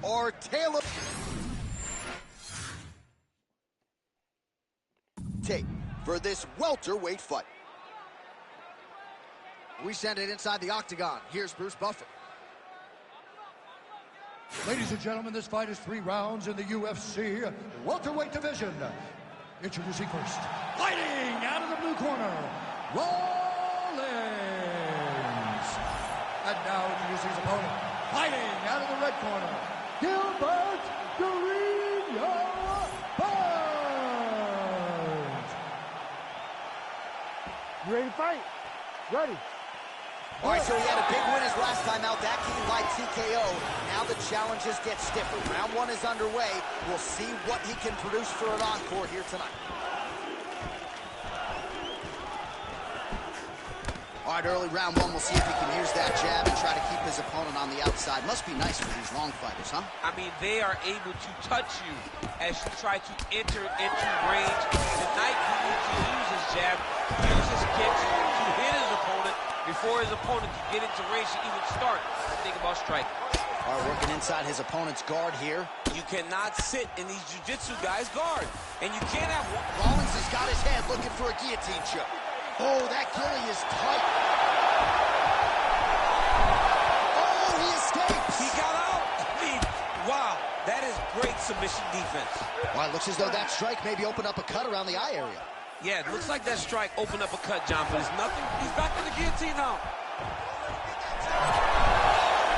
or tail of tape for this welterweight fight. We send it inside the octagon. Here's Bruce Buffer. Ladies and gentlemen, this fight is 3 rounds in the UFC welterweight division. Introducing first, fighting out of the blue corner, Rawlings. And now introducing his opponent, fighting out of the red corner, Gilbert Guerrero Burns. You ready to fight? Ready. All right, so he had a big win his last time out. That came by TKO. Now the challenges get stiffer. Round 1 is underway. We'll see what he can produce for an encore here tonight. All right, early round 1, we'll see if he can use that jab and try to keep his opponent on the outside. Must be nice for these long fighters, huh? I mean, they are able to touch you as you try to enter into range. Tonight, he needs to use his jab, use his kicks to hit his opponent before his opponent can get into range to even start to think about striking. All right, working inside his opponent's guard here. You cannot sit in these jiu-jitsu guys' guard. And you can't have... Rawlings has got his head looking for a guillotine choke. Oh, that gilly is tight. Oh, he escapes. He got out. I mean, wow. That is great submission defense. Well, it looks as though that strike maybe opened up a cut around the eye area. Yeah, it looks like that strike opened up a cut, John, but it's nothing. He's back to the guillotine now.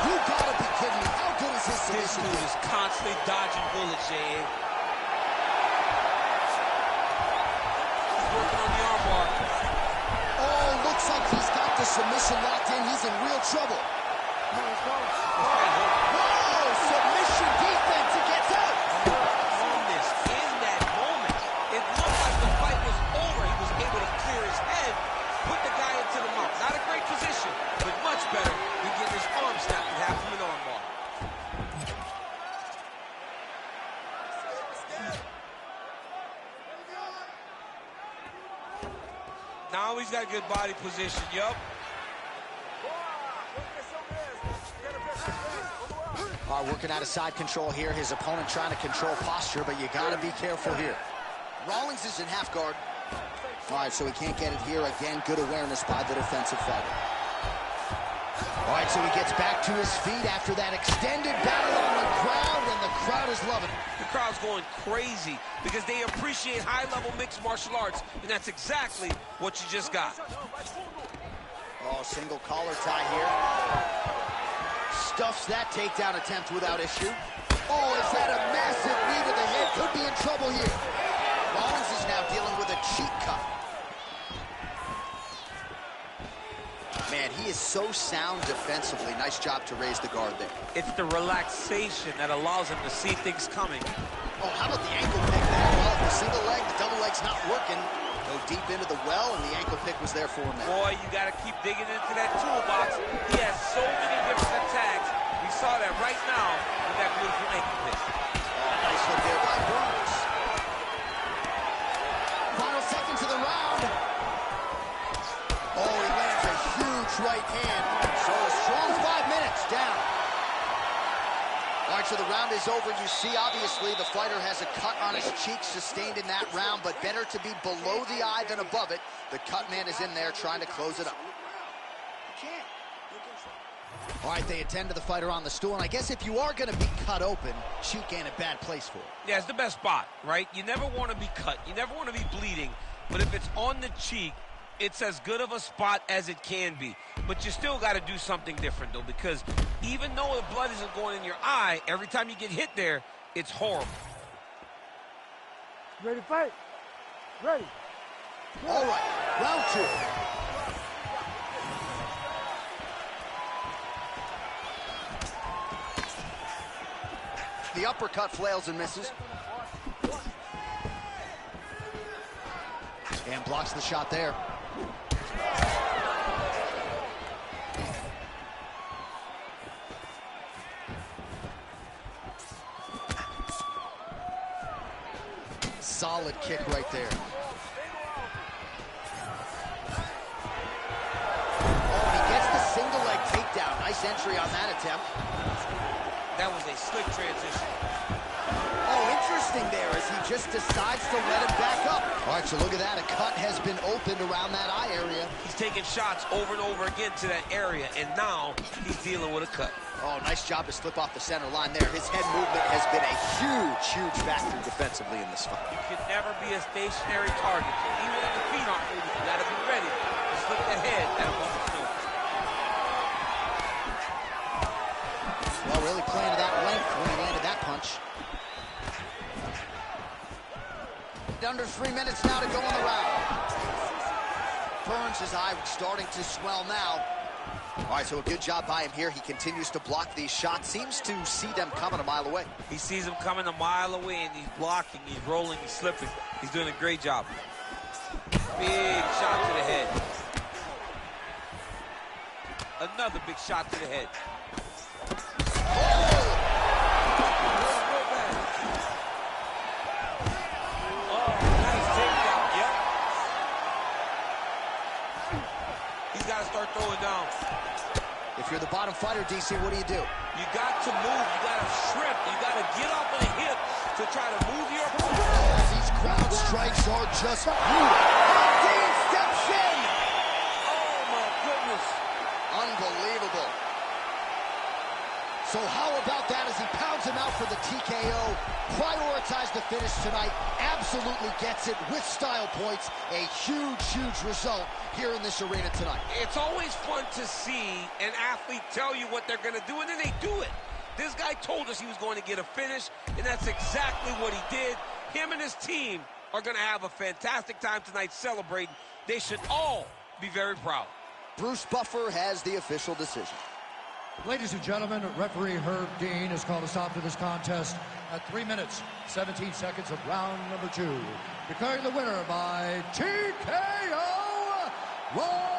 You gotta be kidding me. How good is his submission? This dude is constantly dodging bullets, Jay. He's working on the armbar. Oh, looks like he's got the submission locked in. He's in real trouble. Whoa, submission defense. He gets out. Calmness in that moment. It looked like the fight was over. He was able to clear his head, put the guy into the mount. Not a great position, but much better than getting his arm snapped in half from an armbar. Now he's got a good body position, yup. All right, working out of side control here. His opponent trying to control posture, but you got to be careful here. Rawlings is in half guard. All right, so he can't get it here. Again, good awareness by the defensive fighter. All right, so he gets back to his feet after that extended battle on the crowd, and the crowd is loving it. The crowd's going crazy because they appreciate high-level mixed martial arts, and that's exactly what you just got. Oh, single collar tie here. Stuffs that takedown attempt without issue. Oh, is that a massive knee to the head? Could be in trouble here. Rawlings is now dealing with a cheek cut. Man, he is so sound defensively. Nice job to raise the guard there. It's the relaxation that allows him to see things coming. Oh, how about the ankle pick there? Well, the single leg, the double leg's not working. Go deep into the well, and the ankle pick was there for him there. Boy, you got to keep digging into that toolbox. He has so many different attacks. We saw that right now with that beautiful ankle pick. Oh, nice hook there by Burns. Final seconds of the round. Oh, he lands a huge right hand. So a strong 5 minutes down. All right, so the round is over. You see, obviously, the fighter has a cut on his cheek sustained in that round, but better to be below the eye than above it. The cut man is in there trying to close it up. All right, they attend to the fighter on the stool, and I guess if you are going to be cut open, cheek ain't a bad place for it. Yeah, it's the best spot, right? You never want to be cut. You never want to be bleeding. But if it's on the cheek, it's as good of a spot as it can be. But you still got to do something different, though, because even though the blood isn't going in your eye, every time you get hit there, it's horrible. Ready to fight? Ready. All right, round 2. The uppercut flails and misses. And blocks the shot there. Solid kick right there. Oh, he gets the single leg takedown. Nice entry on that attempt. That was a slick transition. Oh, interesting there as he just decides to let him back up. All right, so look at that. A cut has been opened around that eye area. He's taking shots over and over again to that area, and now he's dealing with a cut. Oh, nice job to slip off the center line there. His head movement has been a huge factor defensively in this fight. You can never be a stationary target. So even when the feet aren't moving, you got to be ready to slip the head at a moment's notice. Well, really playing to that length when he landed that punch. Under 3 minutes now to go in the round. Burns' eye starting to swell now. All right, so a good job by him here. He continues to block these shots. Seems to see them coming a mile away. He sees them coming a mile away, and he's blocking, he's rolling, he's slipping. He's doing a great job. Big shot to the head. Another big shot to the head. Start throwing down. If you're the bottom fighter, DC, what do? You got to move. You got to shrimp. You got to get off of the hip to try to move your opponent. These crowd strikes are just brutal. Dean steps in. Oh, my goodness. Unbelievable. So how about that as he pounds him out for the TKO? Prioritized the finish tonight. Absolutely gets it with style points. A huge result here in this arena tonight. It's always fun to see an athlete tell you what they're going to do, and then they do it. This guy told us he was going to get a finish, and that's exactly what he did. Him and his team are going to have a fantastic time tonight celebrating. They should all be very proud. Bruce Buffer has the official decision. Ladies and gentlemen, referee Herb Dean has called a stop to this contest at 3 minutes, 17 seconds of round number 2. Declaring the winner by TKO, Rollins.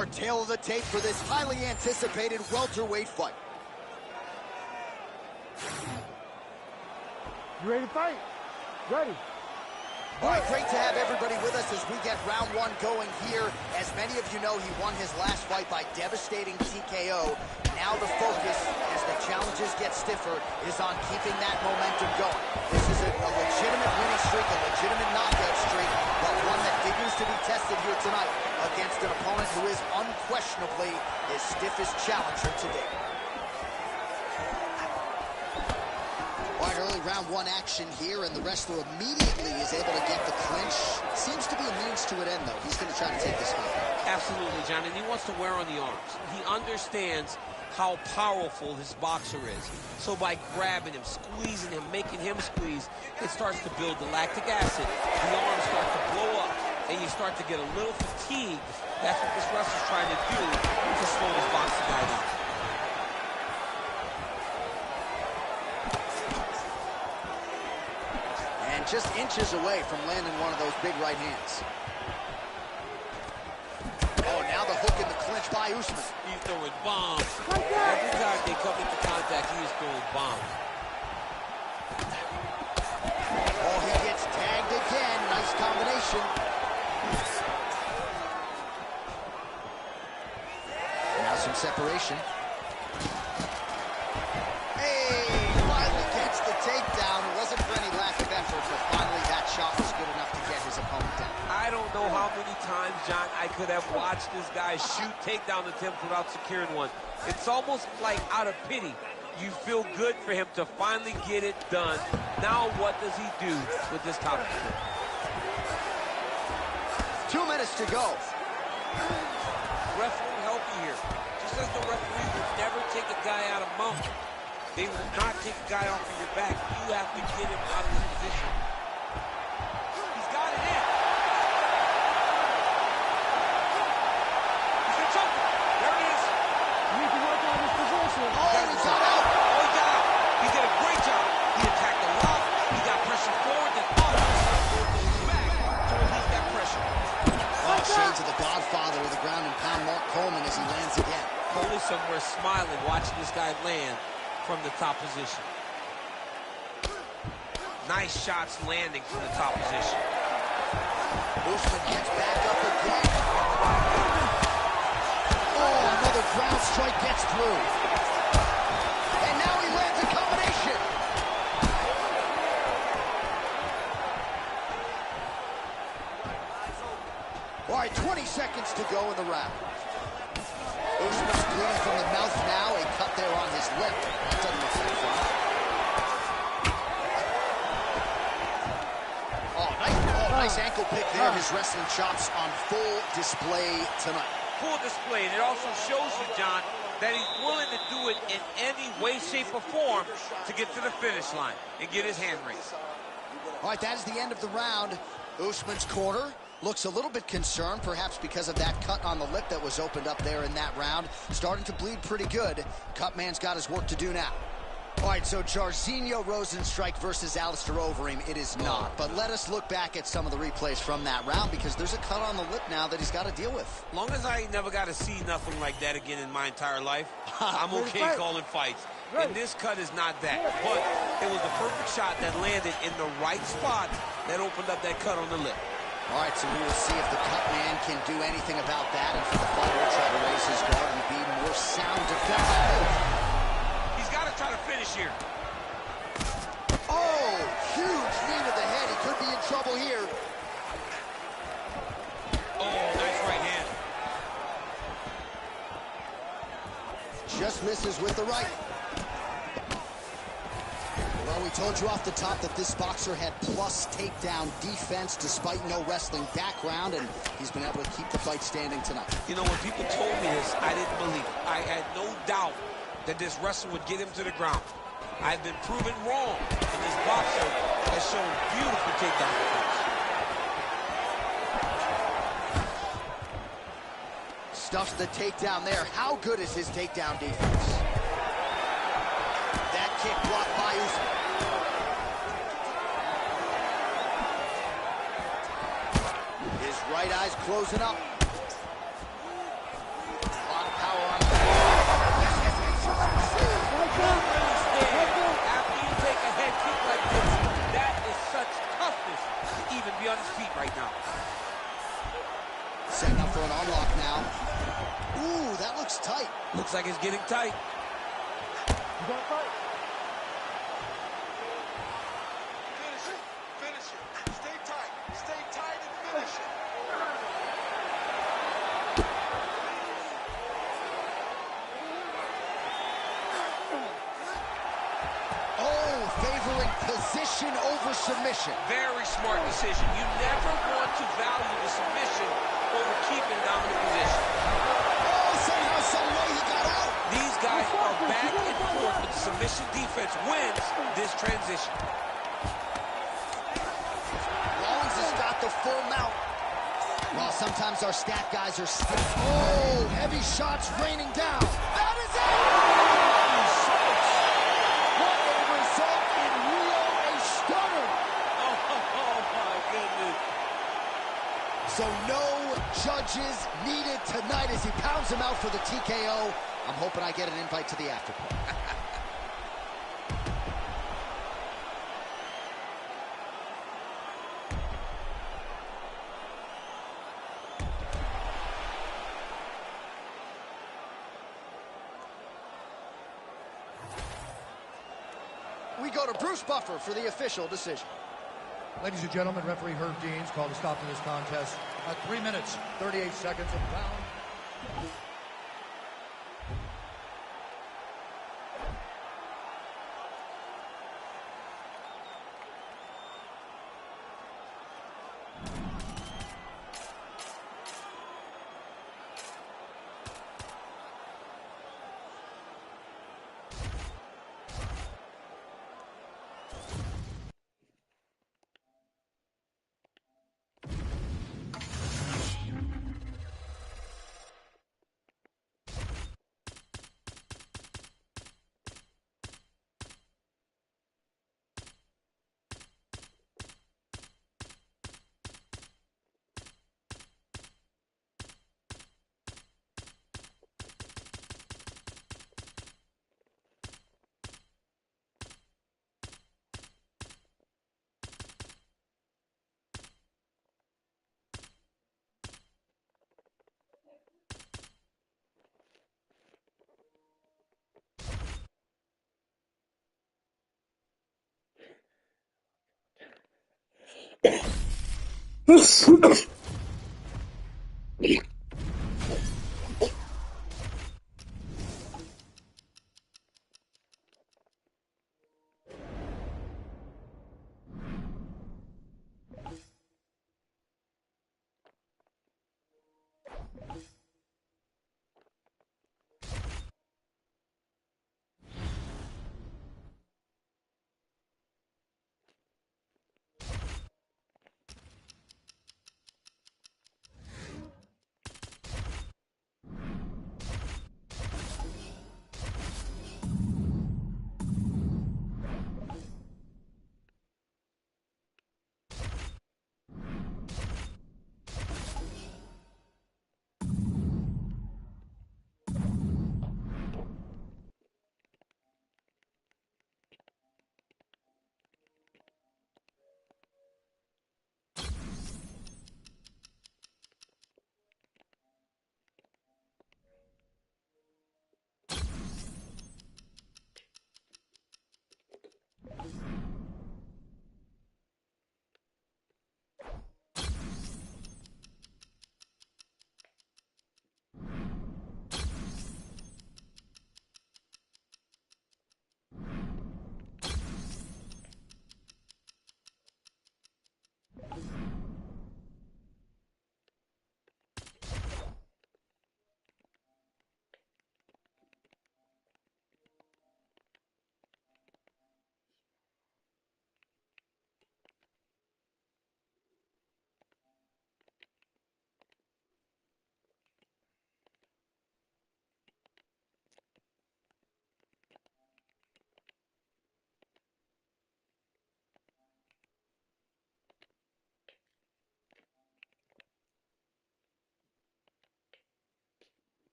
Our tail of the tape for this highly anticipated welterweight fight. You ready to fight? Ready. All right, great to have everybody with us as we get round one going here. As many of you know, he won his last fight by devastating TKO. Now the focus, as the challenges get stiffer, is on keeping that momentum going. This is a legitimate winning streak, a legitimate knockout streak, but one that begins to be tested here tonight against an opponent who is unquestionably his stiffest challenger today. All right, early round one action here, and the wrestler immediately is able to get the clinch. Seems to be a means to an end, though. He's going to try to take this fight. Absolutely, John, and he wants to wear on the arms. He understands how powerful this boxer is. So by grabbing him, squeezing him, making him squeeze, it starts to build the lactic acid. The arms start to blow up, and you start to get a little fatigued. That's what this wrestler's trying to do to slow this boxing guy down. And just inches away from landing one of those big right hands. Oh, now the hook in the clinch by Usman. He's throwing bombs. Every time they come into contact, he is throwing bombs. Oh, he gets tagged again. Nice combination. Now some separation. Hey, finally gets the takedown. It wasn't for any lack of effort, but finally that shot was good enough to get his opponent down. I don't know how many times, John, I could have watched this guy shoot takedown attempts without securing one. It's almost like out of pity. You feel good for him to finally get it done. Now what does he do with this top spin? 2 minutes to go. Ref won't help you here. Just as the referee would never take a guy out of mount. They will not take a guy off of your back. You have to get him out of this position. He's got it in. He's gonna choke him. There it is. You need to work on this position. Oh, he got out. Oh, he got out. He did a great job. He attacked a lot. He got pressure forward, then back to release that pressure. Oh, shades of the godfather of the ground and pound, Mark Coleman, as he lands again. Cole somewhere smiling, watching this guy land from the top position. Nice shots landing from the top position. Usman gets back up again. Oh, another ground strike gets through. And now he lands a combination. All right, 20 seconds to go in the round. Usman's bleeding from the mouth now. A cut there on his lip. That doesn't look very fun. Nice ankle pick there. His wrestling chops on full display tonight. Full display, and it also shows you, John, that he's willing to do it in any way, shape, or form to get to the finish line and get his hand raised. All right, that is the end of the round. Usman's corner looks a little bit concerned, perhaps because of that cut on the lip that was opened up there in that round. Starting to bleed pretty good. Cutman's got his work to do now. All right, so Jairzinho Rozenstruik versus Alistair Overeem, it is not. But let us look back at some of the replays from that round, because there's a cut on the lip now that he's got to deal with. Long as I never got to see nothing like that again in my entire life, I'm okay calling fights. And this cut is not that. But it was the perfect shot that landed in the right spot that opened up that cut on the lip. All right, so we will see if the cut man can do anything about that. And for the fighter, try to raise his guard and be more sound defensively. Try to finish here. Oh, huge knee to the head. He could be in trouble here. Oh, nice right hand. Just misses with the right. Well, we told you off the top that this boxer had plus takedown defense despite no wrestling background, and he's been able to keep the fight standing tonight. You know, when people told me this, I didn't believe it. I had no doubt that this wrestler would get him to the ground. I've been proven wrong, and this boxer has shown beautiful takedown defense. Stuffs the takedown there. How good is his takedown defense? That kick blocked by Usman. His right eye's closing up. Looks like it's getting tight. You got to fight. Finish it. Finish it. Stay tight. Stay tight and finish it. Oh, favoring position over submission. Very smart decision. You never want to value the submission over keeping dominant position. Oh, somehow, some way he got out. These guys are back and forth, but the submission defense wins this transition. Rollins has got the full mount. Well, sometimes our stat guys are still. Oh, heavy shots raining down. That is it! What a result in Rio, a stunner. Oh, my goodness. So no judges needed tonight as he pounds him out for the TKO. I'm hoping I get an invite to the after party. We go to Bruce Buffer for the official decision. Ladies and gentlemen, referee Herb Dean's called a stop to this contest at 3 minutes, 38 seconds of round.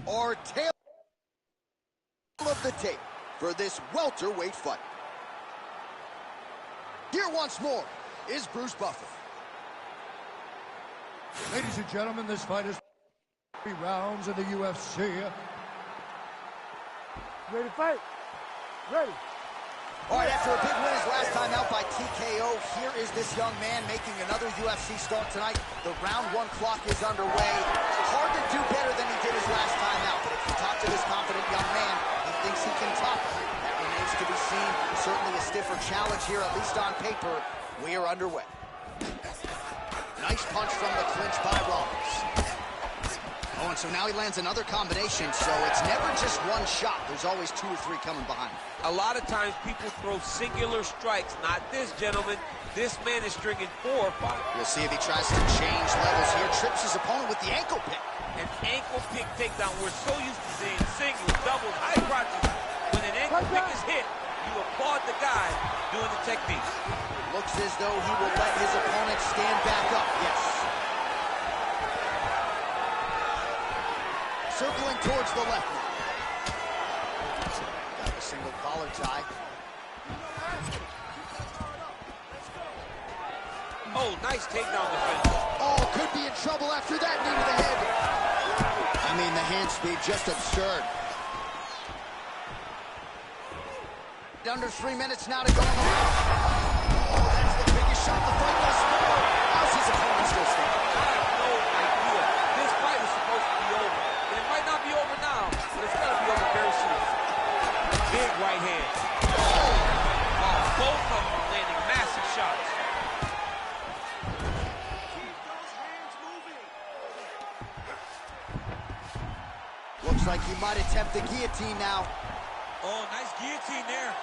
Our tale of the tape for this welterweight fight. Here once more is Bruce Buffer. Ladies and gentlemen, this fight is 3 rounds in the UFC. Ready to fight? Ready. All right, after a big win his last time out by TKO, here is this young man making another UFC start tonight. The round 1 clock is underway. Hard to do better than he did his last time out, but if you talk to this confident young man, he thinks he can top it. That remains to be seen. Certainly a stiffer challenge here, at least on paper. We are underway. Nice punch from the clinch by Rollins. Oh, and so now he lands another combination, so it's never just one shot. There's always 2 or 3 coming behind. A lot of times people throw singular strikes. Not this, gentlemen. This man is stringing 4 or 5. We'll see if he tries to change levels here. Trips his opponent with the ankle pick. An ankle pick takedown. We're so used to seeing singles, doubles, high crotches. When an ankle pick is hit, you applaud the guy doing the technique. Looks as though he will let his opponent stand back up. Yes. Circling towards the left now. Got a single collar tie. Oh, nice takedown defense. Oh, could be in trouble after that knee to the head. I mean, the hand speed, just absurd. Under 3 minutes now to go in the round. Oh, that's the biggest shot the fight thus far. How's his opponent still standing? I have no idea. This fight is supposed to be over. And it might not be over now, but it's got to be over very soon. Big right hand. Oh, both of them landing massive shots. Keep those hands moving. Looks like he might attempt the guillotine now. Oh, nice guillotine there.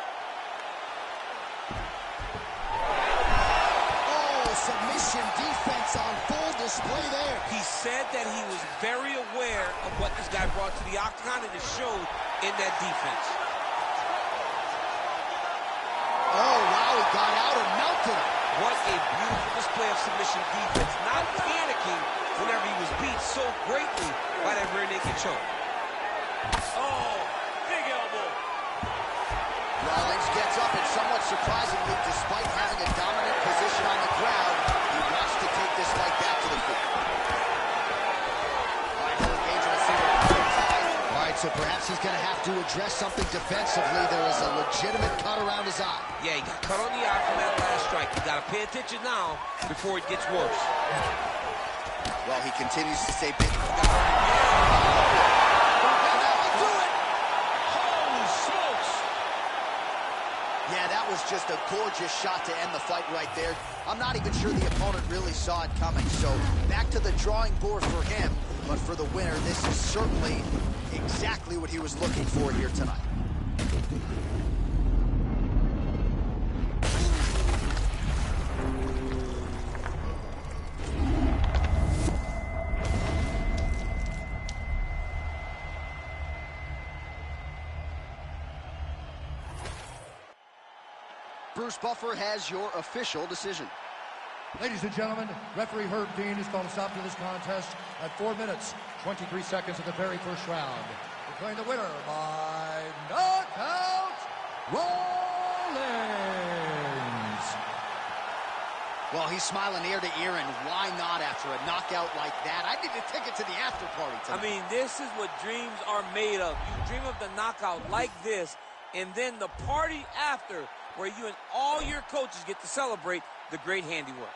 Oh, submission defense on full display there. He said that he was very aware of what this guy brought to the octagon, and it showed in that defense. Oh, wow, he got out and melted him. What a beautiful display of submission defense. Not panicking whenever he was beat so greatly by that rear naked choke. Oh, big elbow. heads up, and somewhat surprisingly, despite having a dominant position on the ground, he wants to take this fight back to the feet. All right, he'll engage in a single tie. All right, so perhaps he's going to have to address something defensively. There is a legitimate cut around his eye. Yeah, he got cut on the eye from that last strike. You got to pay attention now before it gets worse. Well, he continues to stay big. Yeah, that was just a gorgeous shot to end the fight right there. I'm not even sure the opponent really saw it coming. So back to the drawing board for him. But for the winner, this is certainly exactly what he was looking for here tonight. Bruce Buffer has your official decision. Ladies and gentlemen, referee Herb Dean has called a stop to this contest at 4 minutes, 23 seconds of the very first round. Declaring the winner by knockout, Rollins. Well, he's smiling ear to ear, and why not after a knockout like that? I need a ticket to the after party tonight. I mean, this is what dreams are made of. You dream of the knockout like this, and then the party after, where you and all your coaches get to celebrate the great handiwork.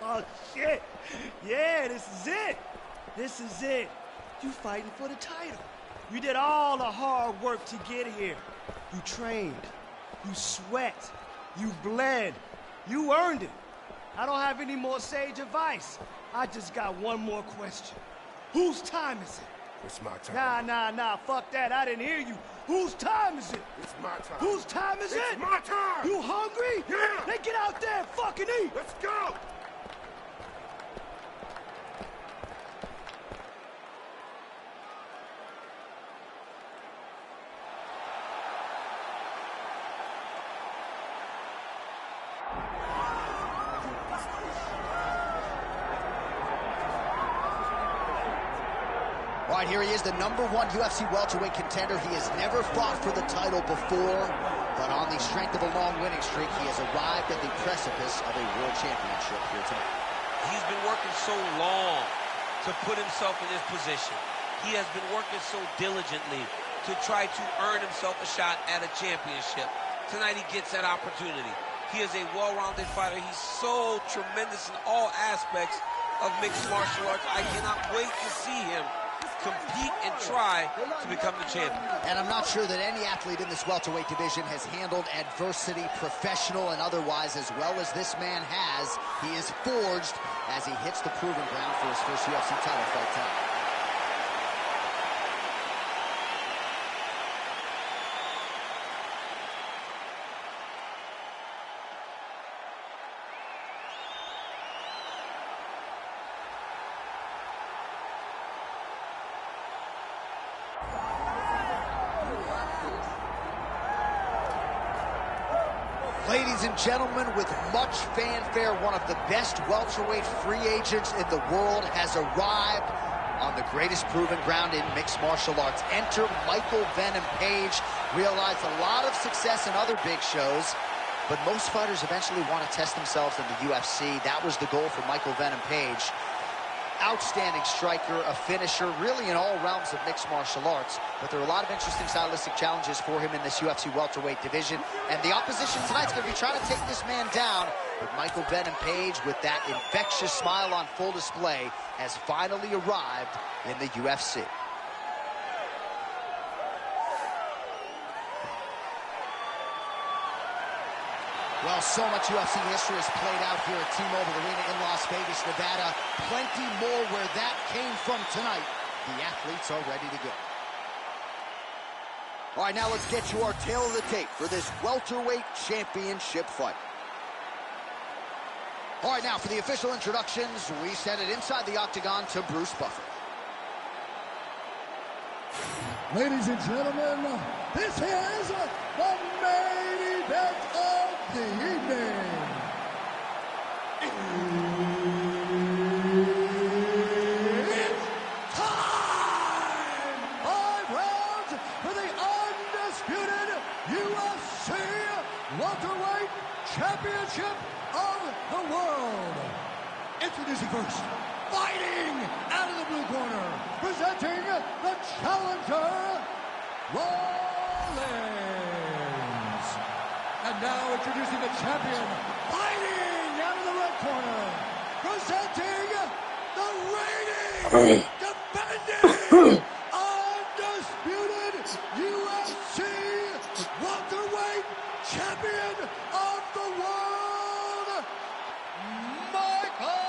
Oh, shit. Yeah, this is it. This is it. You fighting for the title. You did all the hard work to get here. You trained. You sweat. You bled. You earned it. I don't have any more sage advice. I just got one more question. Whose time is it? It's my time. Nah, fuck that. I didn't hear you. Whose time is it? It's my time. Whose time is it? It's my time. You hungry? Yeah. Then get out there and fucking eat. Let's go. All right, here he is, the #1 UFC welterweight contender. He has never fought for the title before, but on the strength of a long winning streak, he has arrived at the precipice of a world championship here tonight. He's been working so long to put himself in this position. He has been working so diligently to try to earn himself a shot at a championship. Tonight he gets that opportunity. He is a well-rounded fighter. He's so tremendous in all aspects of mixed martial arts. I cannot wait to see him compete and try to become the champion. And I'm not sure that any athlete in this welterweight division has handled adversity, professional and otherwise, as well as this man has. He is forged as he hits the proving ground for his first UFC title fight tonight. Ladies and gentlemen, with much fanfare, one of the best welterweight free agents in the world has arrived on the greatest proven ground in mixed martial arts. Enter Michael Venom Page. Realized a lot of success in other big shows, but most fighters eventually want to test themselves in the UFC. That was the goal for Michael Venom Page. Outstanding striker, a finisher, really in all realms of mixed martial arts. But there are a lot of interesting stylistic challenges for him in this UFC welterweight division. And the opposition tonight's going to be trying to take this man down. But Michael Venom Page, with that infectious smile on full display, has finally arrived in the UFC. Well, so much UFC history has played out here at T-Mobile Arena in Las Vegas, Nevada. Plenty more where that came from tonight. The athletes are ready to go. All right, now let's get you our tail of the tape for this welterweight championship fight. All right, now for the official introductions, we send it inside the octagon to Bruce Buffer. Ladies and gentlemen, this is the main event of the evening. It's time! 5 rounds for the undisputed UFC welterweight championship of the world. Introducing first, fighting out of the blue corner, presenting the challenger, Rollins. And now introducing the champion, fighting out of the corner, presenting the reigning, defending, undisputed UFC welterweight champion of the world, Michael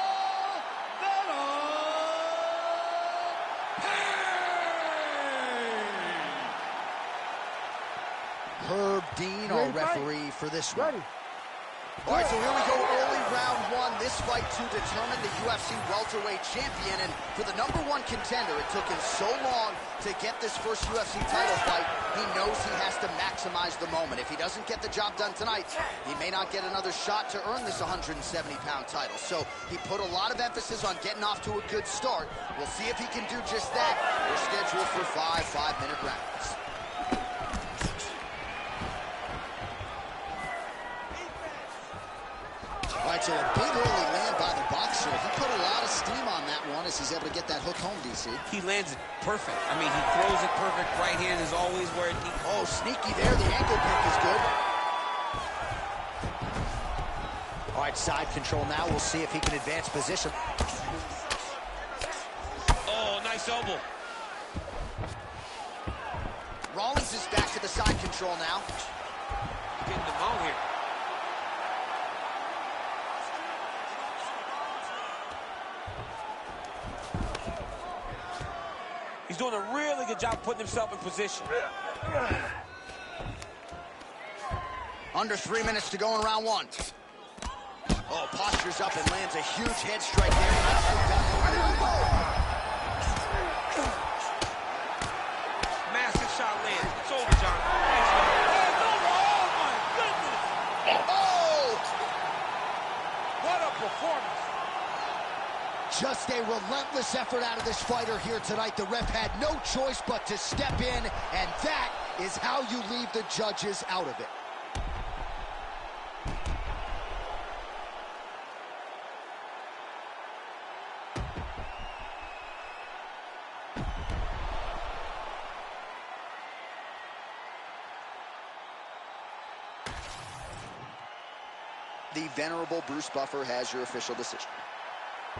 Herb Dean, our referee for this one. Ready. All right, so here we go, early round one. This fight to determine the UFC welterweight champion. And for the #1 contender, it took him so long to get this first UFC title fight. He knows he has to maximize the moment. If he doesn't get the job done tonight, he may not get another shot to earn this 170-pound title. So he put a lot of emphasis on getting off to a good start. We'll see if he can do just that. We're scheduled for 5 5-minute rounds. All right, so a big early land by the boxer. He put a lot of steam on that one as he's able to get that hook home, DC. He lands it perfect. I mean, he throws it perfect. Right hand is always where it needs. Oh, sneaky there. The ankle pick is good. All right, side control now. We'll see if he can advance position. Oh, nice elbow. Rollins is back to the side control now. Getting the mount here. He's doing a really good job putting himself in position. Under 3 minutes to go in round one. Oh, postures up and lands a huge head strike there. Massive shot lands. It's over, John. Oh, my goodness. Oh! What a performance. Just a relentless effort out of this fighter here tonight. The ref had no choice but to step in, and that is how you leave the judges out of it. The venerable Bruce Buffer has your official decision.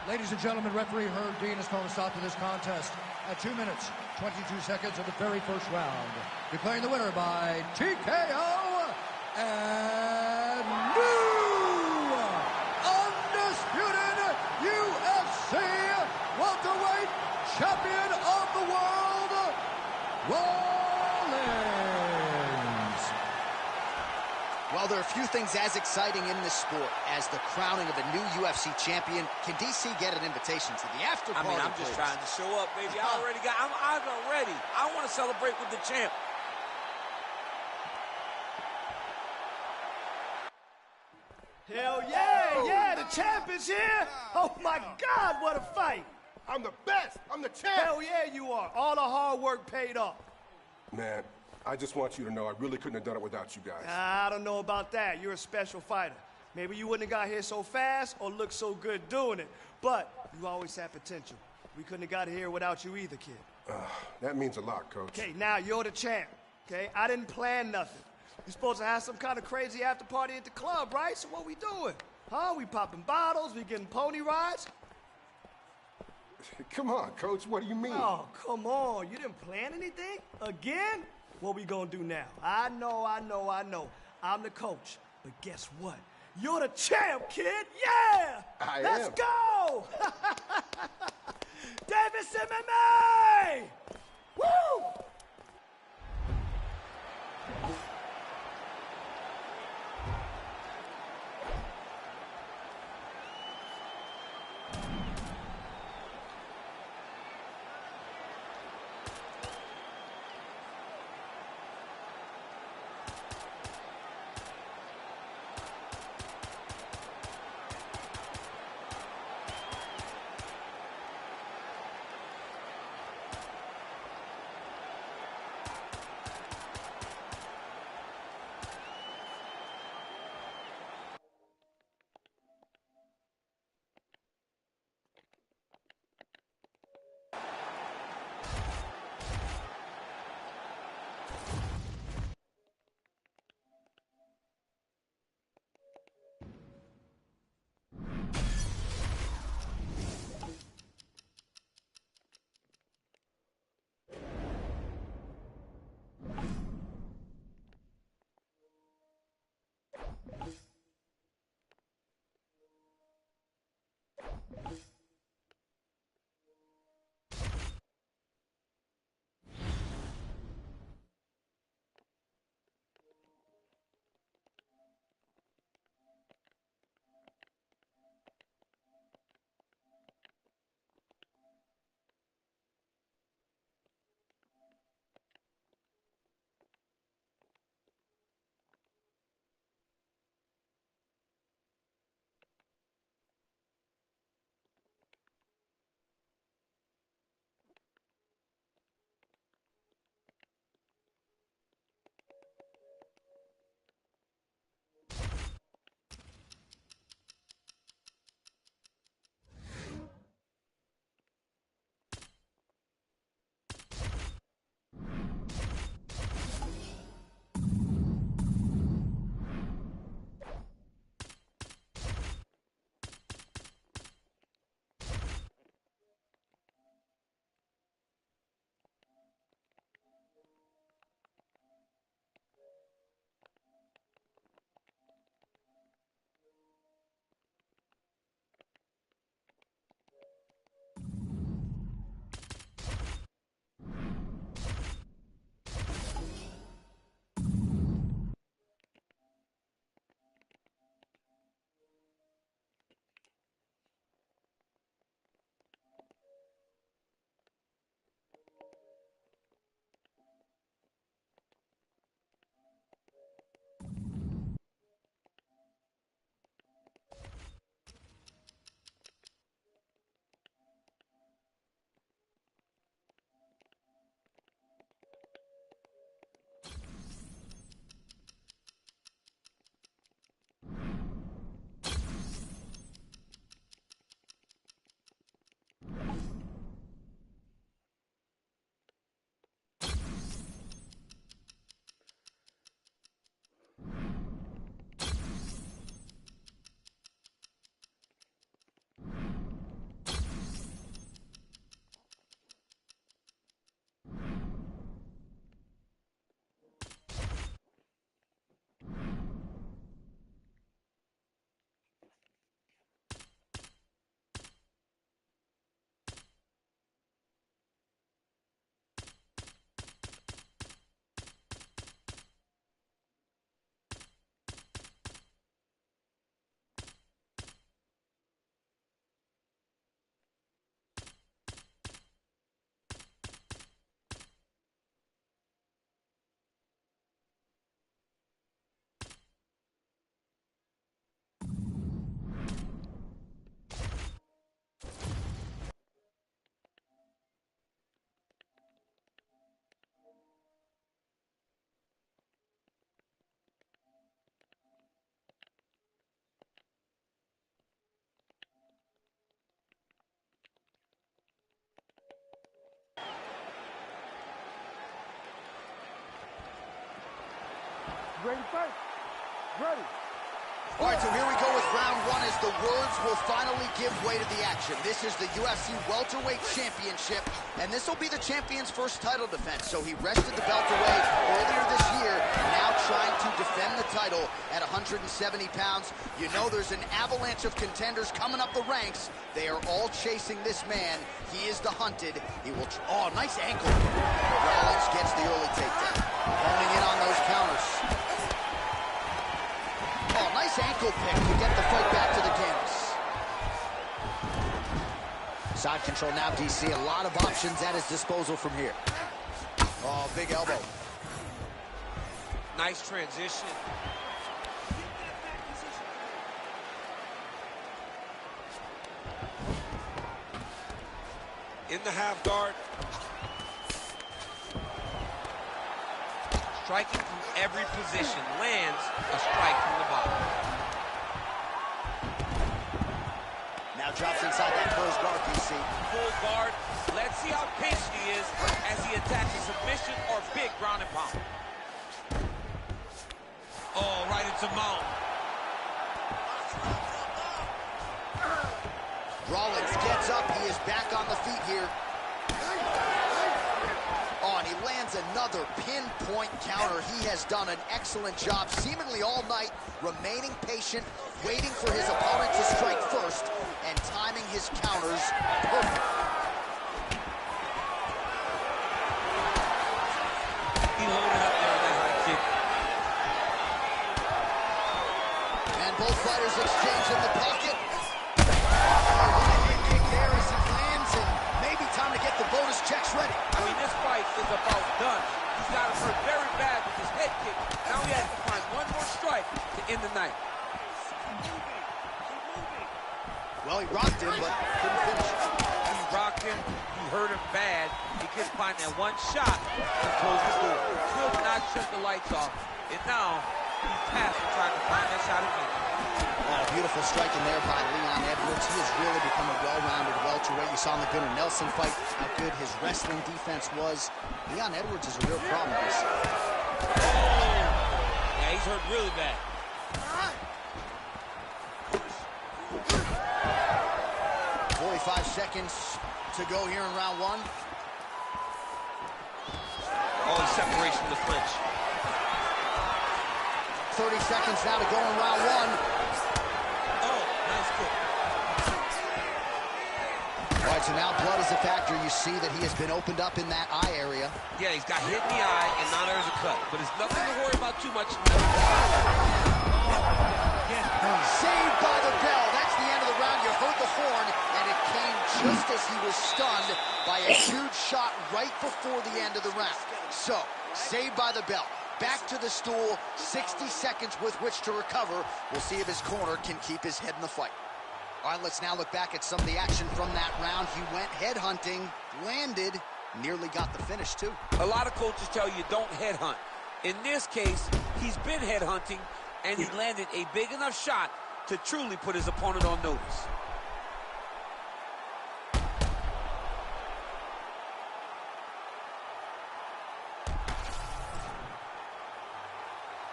Ladies and gentlemen, referee Herb Dean has called a stop to this contest at 2 minutes, 22 seconds of the very first round. Declaring the winner by TKO and new undisputed UFC welterweight champion of the world, Rollins. Well, there are few things as exciting in this sport as the crowning of a new UFC champion. Can DC get an invitation to the after party? I mean, I'm just trying to show up, baby. I'm ready. I want to celebrate with the champ. Hell yeah, the champ is here. Oh my God, what a fight. I'm the best. I'm the champ. Hell yeah, you are. All the hard work paid off. Man, I just want you to know I really couldn't have done it without you guys. I don't know about that. You're a special fighter. Maybe you wouldn't have got here so fast or looked so good doing it, but you always had potential. We couldn't have got here without you either, kid. That means a lot, Coach. Okay, now you're the champ, okay? I didn't plan nothing. You're supposed to have some kind of crazy after party at the club, right? So what we doing? Huh? We popping bottles? We getting pony rides? Come on, Coach. What do you mean? Oh, come on. You didn't plan anything? Again? What we gonna do now? I know. I'm the coach. But guess what? You're the champ, kid. Yeah! Let's am. go! Davis MMA! Woo! Ready to fight? Ready. All right, so here we go with round one as the words will finally give way to the action. This is the UFC Welterweight Championship, and this will be the champion's first title defense. So he wrested the belt away earlier this year, now trying to defend the title at 170 pounds. You know there's an avalanche of contenders coming up the ranks. They are all chasing this man. He is the hunted. He will... Oh, nice ankle. Rollins gets the early takedown. Honing in on those counters. Oh, nice ankle pick to get the fight back to the canvas. Side control now, DC. A lot of options at his disposal from here. Oh, big elbow. Nice transition. In the half guard. Striking from every position. Lands a strike from the bottom. Now drops inside that closed guard, DC. Full guard. Let's see how patient he is as he attacks a submission or big ground and pound. Oh, right into mount. Rollins gets up. He is back on the feet here. Oh, and he lands another pinpoint counter. He has done an excellent job, seemingly all night, remaining patient, waiting for his opponent to strike first, and timing his shoulders. Perfect. He holding up there on that high kick. And both fighters exchange in the pocket. Big kick there as he lands, and maybe time to get the bonus checks ready. I mean, this fight is about done. He's got him hurt very bad with his head kick. Now he has to find one more strike to end the night. Well, he rocked him, but couldn't finish it. He rocked him. He hurt him bad. He couldn't find that one shot to close the door. Could not shut the lights off. And now he's passing, trying to find that shot again. Oh, beautiful striking there by Leon Edwards. He has really become a well-rounded welterweight. You saw in the Gunnar Nelson fight how good his wrestling defense was. Leon Edwards is a real problem. Yeah, he's hurt really bad. 45 seconds to go here in round one. Oh, separation from the clinch. 30 seconds now to go in round one. Oh, nice kick. All right, so now blood is a factor. You see that he has been opened up in that eye area. Yeah, he's got hit in the eye, and now there's a cut. But it's nothing to worry about too much. Saved by the bell. That's the end of the round. You heard the horn, and it came just as he was stunned by a huge shot right before the end of the round. So, saved by the bell. Back to the stool, 60 seconds with which to recover. We'll see if his corner can keep his head in the fight. All right, let's now look back at some of the action from that round. He went headhunting, landed, nearly got the finish, too. A lot of coaches tell you don't headhunt. In this case, he's been headhunting, and he landed a big enough shot to truly put his opponent on notice.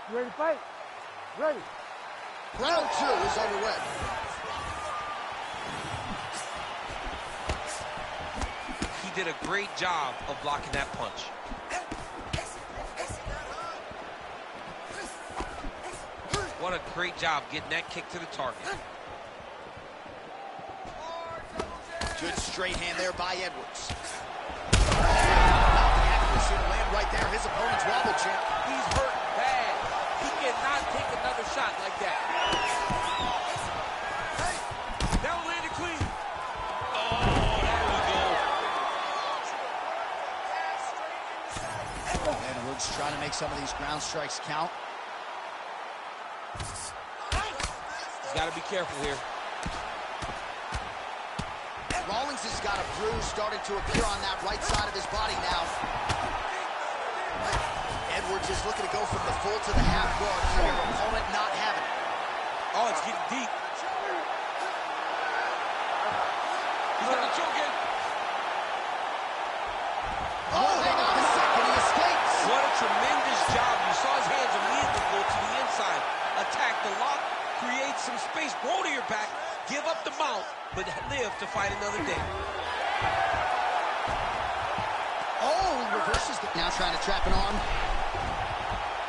You ready to fight? Ready. Round two is underway. He did a great job of blocking that punch. What a great job getting that kick to the target. Good straight hand there by Edwards. The accuracy to land right there. His opponent's wobble champ. He's hurt bad. He cannot take another shot like that. That one landed clean. Oh, there we go. Edwards trying to make some of these ground strikes count. He's got to be careful here. Rawlings has got a bruise starting to appear on that right side of his body now. Edwards is looking to go from the full to the half guard here. Opponent not having it. Oh, it's getting deep. He's got to choke it. Oh, hang on a second. He escapes. What a tremendous job. You saw his hands immediately go to the inside. Attack the lock, create some space, roll to your back, give up the mount, but live to fight another day. Oh, he reverses the... Now trying to trap an arm.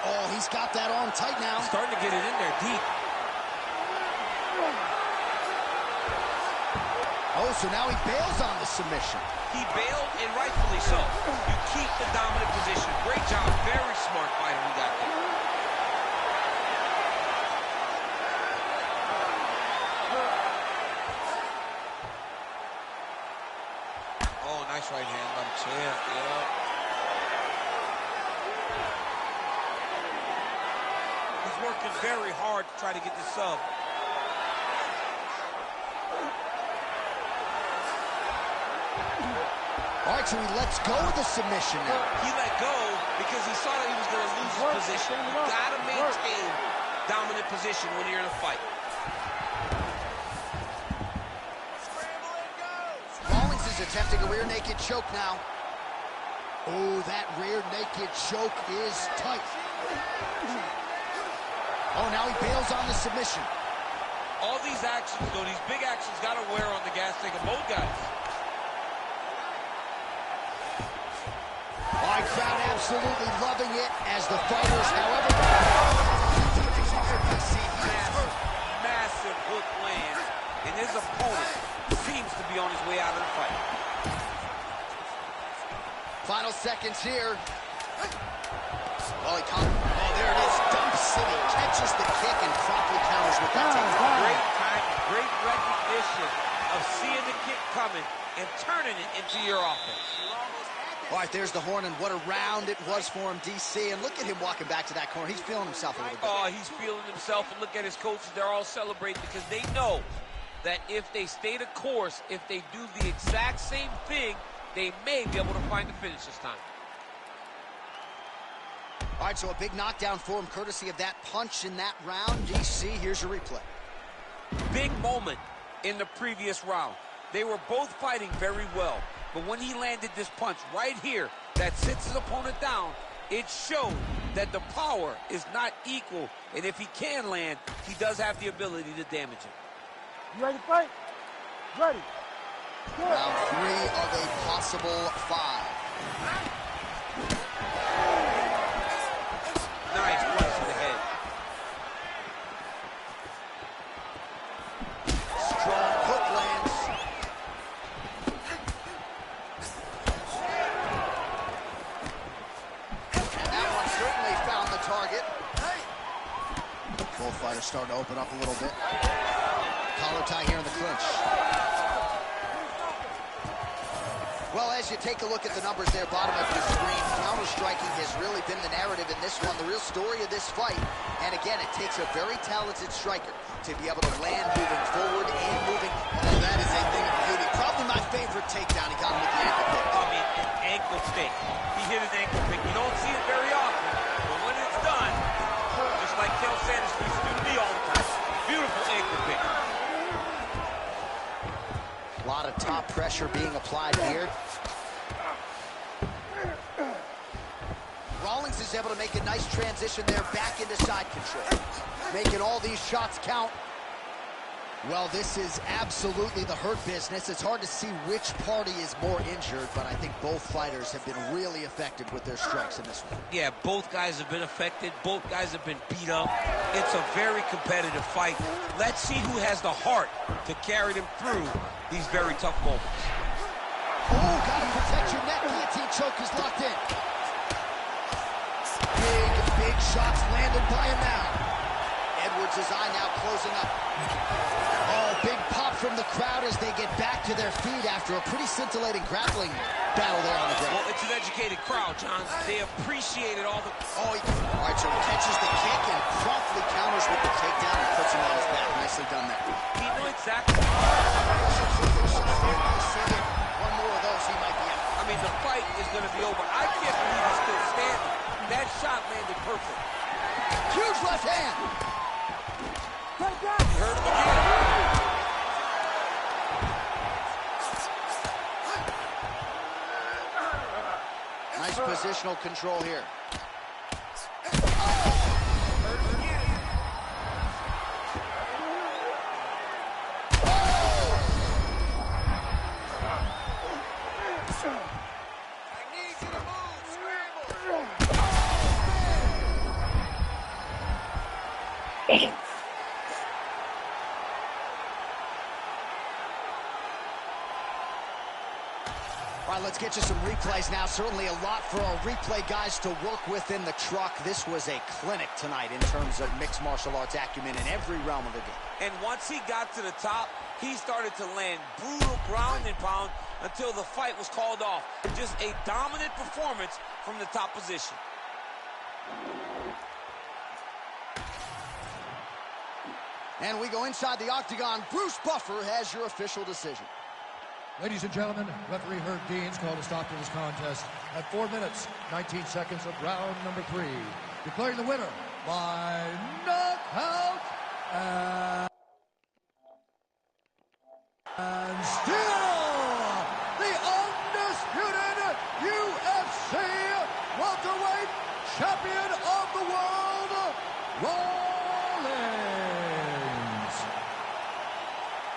Oh, he's got that arm tight now. He's starting to get it in there deep. Oh, so now he bails on the submission. He bailed, and rightfully so. You keep the dominant position. Great job. Very smart fighter we got there. Oh, nice right hand by the champ. Yeah. He's working very hard to try to get the sub. All right, so he lets go of the submission now. He let go because he saw that he was going to lose his position. You got to maintain dominant position when you're in a fight. Rawlings is attempting a rear naked choke now. Oh, that rear naked choke is tight. Oh, now he bails on the submission. All these actions, though, these big actions got to wear on the gas tank of both guys. All right, crowd absolutely loving it as the fighters, however... Massive hook lands, and his opponent opponent seems to be on his way out of the fight. Final seconds here. Oh, there it is. Dump City catches the kick and promptly counters with that takedown. Great time, great recognition of seeing the kick coming and turning it into your offense. All right, there's the horn, and what a round it was for him, DC. And look at him walking back to that corner. He's feeling himself a little bit. Oh, he's feeling himself, and look at his coaches. They're all celebrating because they know that if they stay the course, if they do the exact same thing, they may be able to find the finish this time. All right, so a big knockdown for him, courtesy of that punch in that round. DC, here's your replay. Big moment in the previous round. They were both fighting very well, but when he landed this punch right here that sits his opponent down, it showed that the power is not equal, and if he can land, he does have the ability to damage it. You ready to fight? Ready. Round 3 of a possible 5. Nice punch to the head. Strong hook lands. And that one certainly found the target. Both fighters starting to open up a little bit. Collar tie here in the clinch. Well, as you take a look at the numbers there, bottom of your screen, counter-striking has really been the narrative in this one, the real story of this fight. And again, it takes a very talented striker to be able to land moving forward and moving. Oh, that is a thing of beauty. Probably my favorite takedown. He got him with the ankle pick. I mean, an ankle pick. He hit an ankle pick. You don't see it very often, but when it's done, just like Kel Sanders used to do to me all the time, beautiful ankle pick. A lot of top pressure being applied here. Rawlings is able to make a nice transition there back into side control. Making all these shots count. Well, this is absolutely the hurt business. It's hard to see which party is more injured, but I think both fighters have been really effective with their strikes in this one. Yeah, both guys have been affected. Both guys have been beat up. It's a very competitive fight. Let's see who has the heart to carry them through these very tough moments. Oh, gotta protect your neck. Guillotine choke is locked in. Big shots landed by him now. Edwards' eye now closing up. Oh, big pop from the crowd as they get back to their feet after a pretty scintillating grappling battle there on the ground. Well, it's an educated crowd, John. They appreciated all the... All right, so he catches the kick and promptly counters with the takedown and puts him on his back. Nicely done there. He knew exactly... One more of those, he might be out. I mean, the fight is going to be over. I can't believe he's still standing. That shot landed perfect. Huge left hand. Take that. He hurt him again. Nice positional control here. All right, let's get you some replays now. Certainly a lot for our replay guys to work with in the truck. This was a clinic tonight in terms of mixed martial arts acumen in every realm of the game. And once he got to the top, he started to land brutal ground and pound until the fight was called off. Just a dominant performance from the top position. And we go inside the octagon. Bruce Buffer has your official decision. Ladies and gentlemen, referee Herb Dean's called a stop to this contest at 4 minutes, 19 seconds of round number 3. Declaring the winner by knockout and still the undisputed UFC welterweight champion of the world, Rawlings.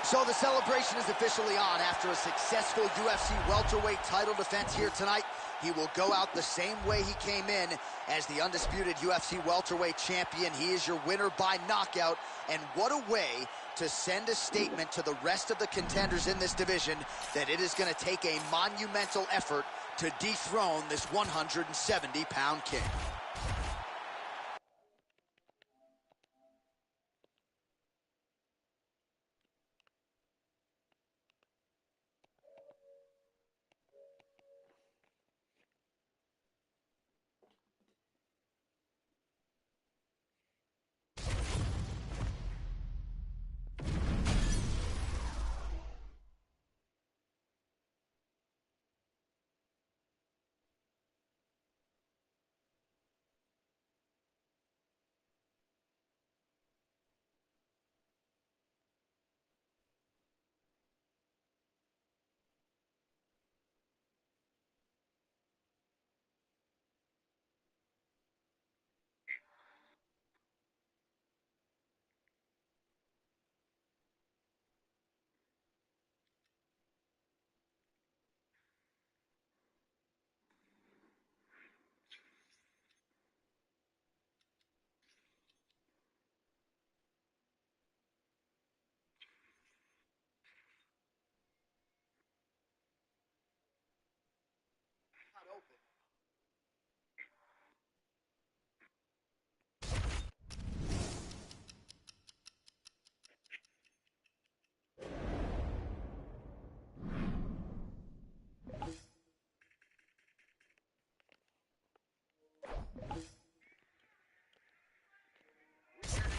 So the celebration is officially on after a successful UFC welterweight title defense here tonight. He will go out the same way he came in as the undisputed UFC welterweight champion. He is your winner by knockout, and what a way to send a statement to the rest of the contenders in this division that it is going to take a monumental effort to dethrone this 170-pound king.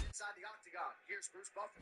Inside the octagon, here's Bruce Buffer.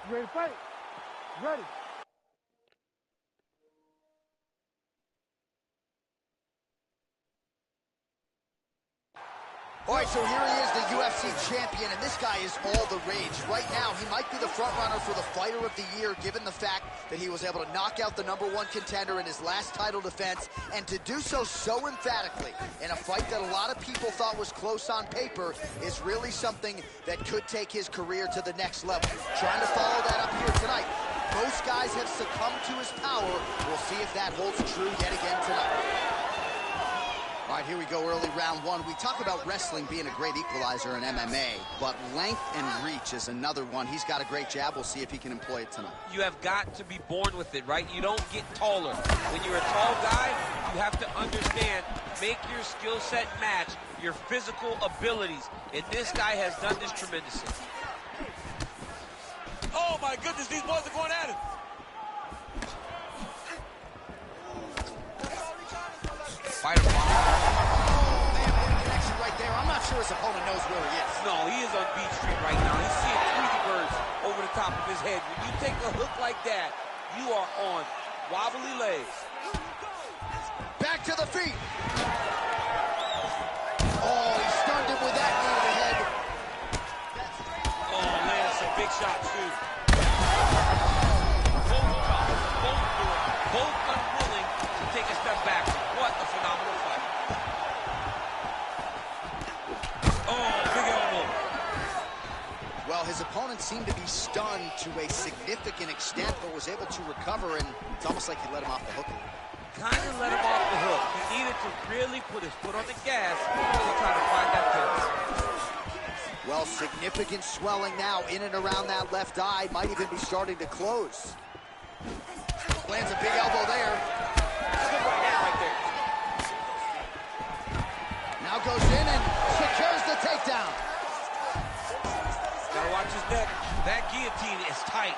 You ready to fight? Ready. All right, so here he is, the UFC champion, and this guy is all the rage. Right now, he might be the front runner for the Fighter of the Year, given the fact that he was able to knock out the #1 contender in his last title defense, and to do so emphatically in a fight that a lot of people thought was close on paper is really something that could take his career to the next level. Trying to follow that up here tonight. Most guys have succumbed to his power. We'll see if that holds true yet again tonight. All right, here we go, early round one. We talk about wrestling being a great equalizer in MMA, but length and reach is another one. He's got a great jab. We'll see if he can employ it tonight. You have got to be born with it, right? You don't get taller. When you're a tall guy, you have to understand, make your skill set match your physical abilities. And this guy has done this tremendously. Oh, my goodness, these boys are going at it. Fighter block. Oh, man, what a connection right there. I'm not sure his opponent knows where he is. No, he is on Beat Street right now. He's seeing Tweety birds over the top of his head. When you take a hook like that, you are on wobbly legs. Back to the feet. Oh, he stunned him with that knee to the head. Oh, lands some big shots, too. Both unwilling to take a step back. What a phenomenal fight. Oh, big elbow. Well, his opponent seemed to be stunned to a significant extent, but was able to recover, and it's almost like he let him off the hook. Kind of let him off the hook. He needed to really put his foot on the gas to try to find that finish. Well, significant swelling now in and around that left eye. Might even be starting to close. Lands a big elbow there. Good right hand right there. Now goes in and secures the takedown. Gotta watch his neck. That guillotine is tight.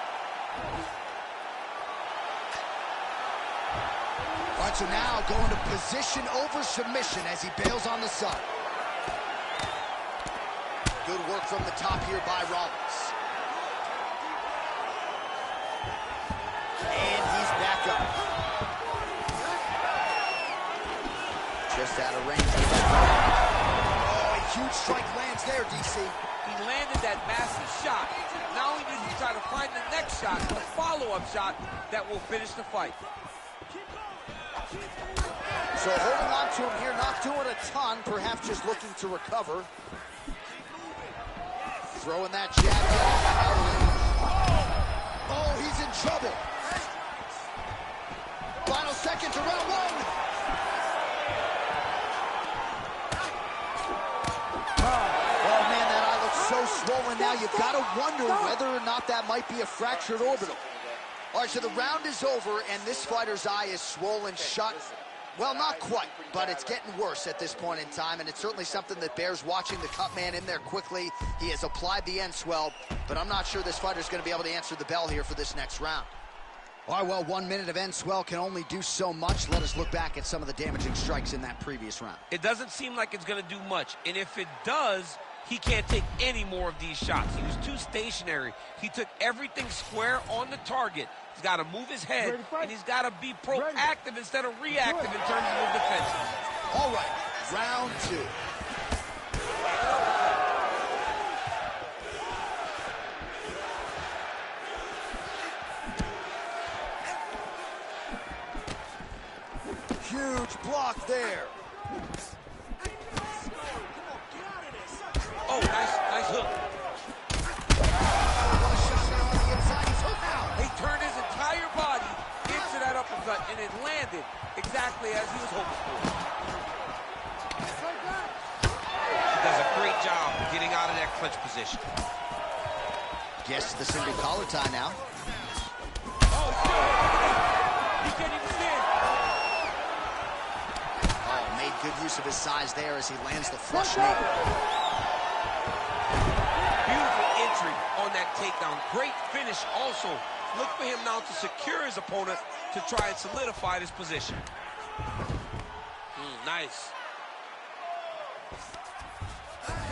All right, so now going to position over submission as he bails on the side. Good work from the top here by Rollins. And he's back up. Just out of range. Oh, a huge strike lands there, DC. He landed that massive shot. Now he needs to try to find the next shot, the follow-up shot that will finish the fight. So holding on to him here, not doing a ton, perhaps just looking to recover. Throwing that jab down. Oh, he's in trouble. Final seconds of round one. Oh, man, that eye looks so swollen now. You've got to wonder whether or not that might be a fractured orbital. All right, so the round is over, and this fighter's eye is swollen shut. Well, not quite, but it's getting worse at this point in time, and it's certainly something that bears watching. The cut man in there quickly. He has applied the end swell, but I'm not sure this fighter's going to be able to answer the bell here for this next round. All right, well, 1 minute of end swell can only do so much. Let us look back at some of the damaging strikes in that previous round. It doesn't seem like it's going to do much, and if it does, he can't take any more of these shots. He was too stationary. He took everything square on the target. He's got to move his head, and he's got to be proactive instead of reactive in terms of his defense. All right, round two. Huge block there. Oh, nice hook. He turned his entire body into that uppercut, and it landed exactly as he was hoping for. He does a great job getting out of that clinch position. Gets the single collar tie now. Oh, he can't even stand. Oh, made good use of his size there as he lands the flush knee. Beautiful entry on that takedown. Great finish also. Look for him now to secure his opponent to try and solidify this position. Nice.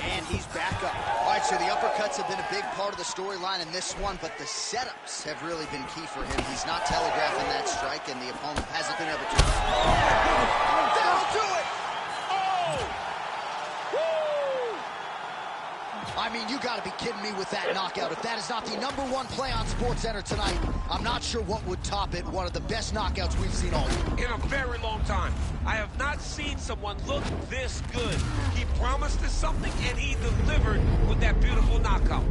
And he's back up. All right, so the uppercuts have been a big part of the storyline in this one, but the setups have really been key for him. He's not telegraphing that strike, and the opponent hasn't been able to. That'll do it! I mean, you got to be kidding me with that knockout. If that is not the #1 play on SportsCenter tonight, I'm not sure what would top it. One of the best knockouts we've seen all year. In a very long time. I have not seen someone look this good. He promised us something, and he delivered with that beautiful knockout.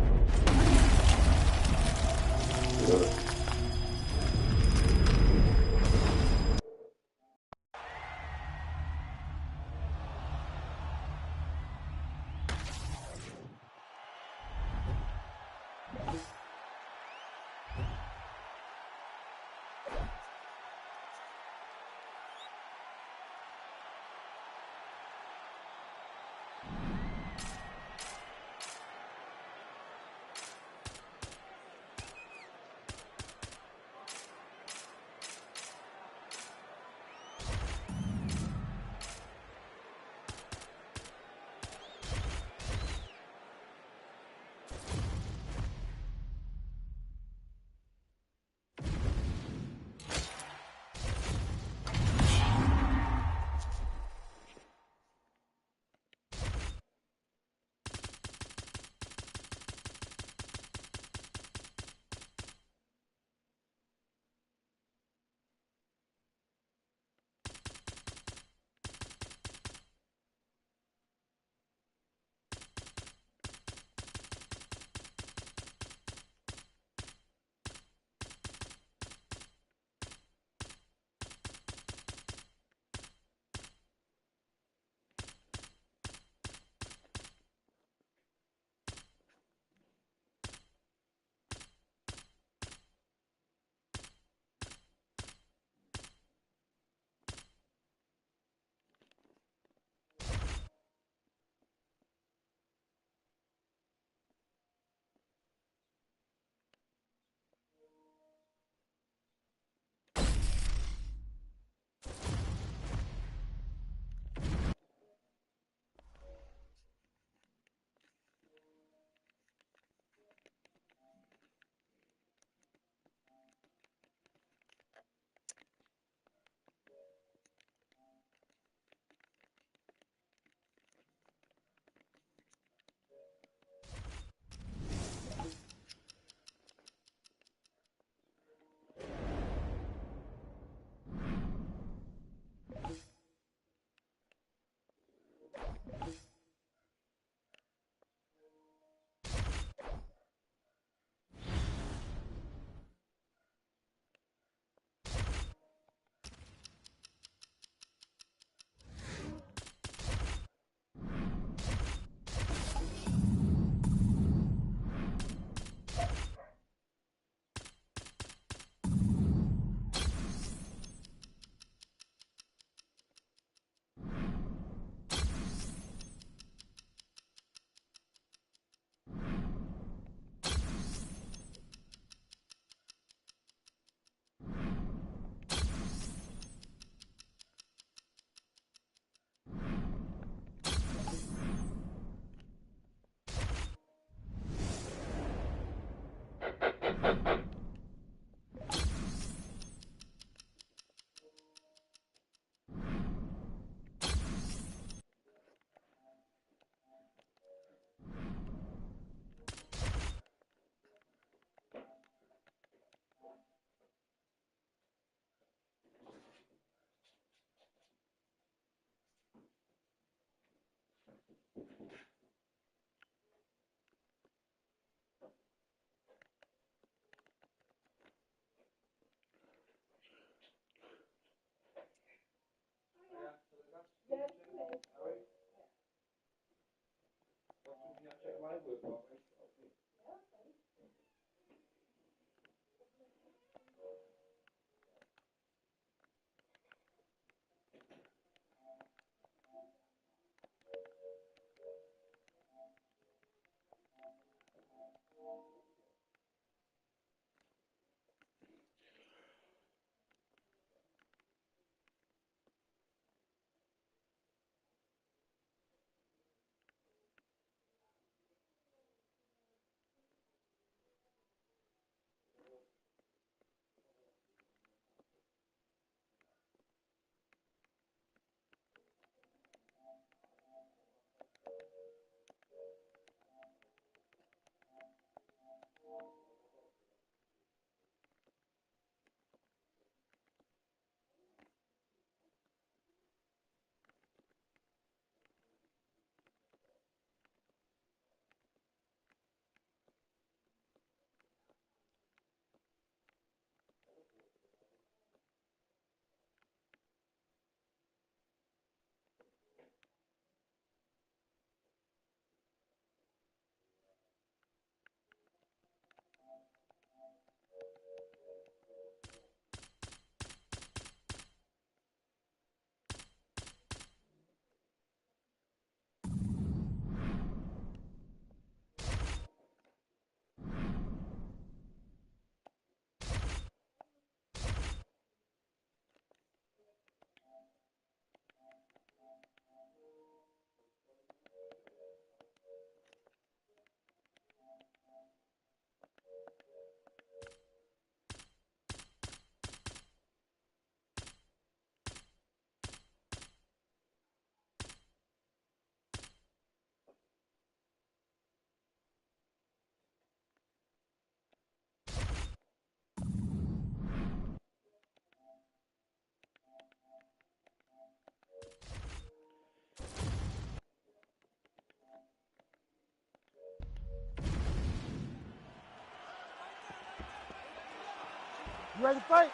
You ready to fight?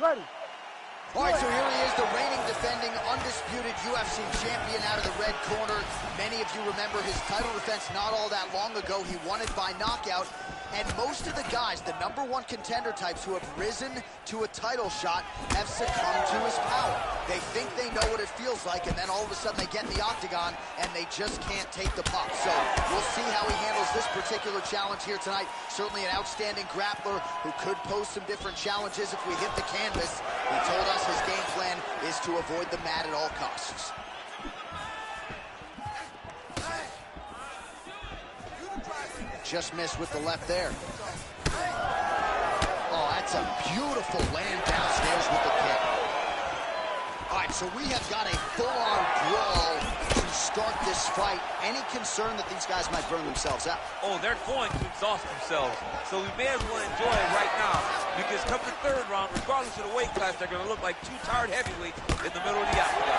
Ready. All right, so here he is, the reigning, defending, undisputed UFC champion out of the red corner. Many of you remember his title defense not all that long ago. He won it by knockout. And most of the guys, the #1 contender types who have risen to a title shot, have succumbed to his power. They think they know what it feels like, and then all of a sudden they get in the octagon, and they just can't take the pop. So we'll see how he handles this particular challenge here tonight. Certainly an outstanding grappler who could pose some different challenges if we hit the canvas. He told us his game plan is to avoid the mat at all costs. Just missed with the left there. Oh, that's a beautiful land downstairs with the kick. All right, so we have got a full-on brawl to start this fight. Any concern that these guys might burn themselves out? Oh, they're going to exhaust themselves. So we may as well enjoy it right now, because come the third round, regardless of the weight class, they're going to look like two tired heavyweights in the middle of the octagon.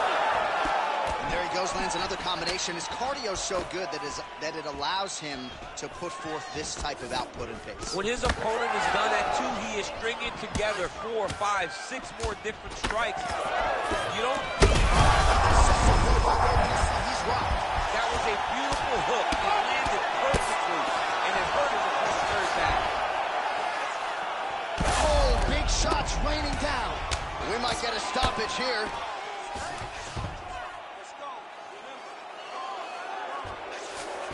There he goes, lands another combination. His cardio's so good that it allows him to put forth this type of output and pace. When his opponent is done at 2, he is stringing together 4, 5, 6 more different strikes. You don't... He's rocked. That was a beautiful hook. It landed perfectly, and it hurt his opponent's third back. Oh, big shots raining down. We might get a stoppage here.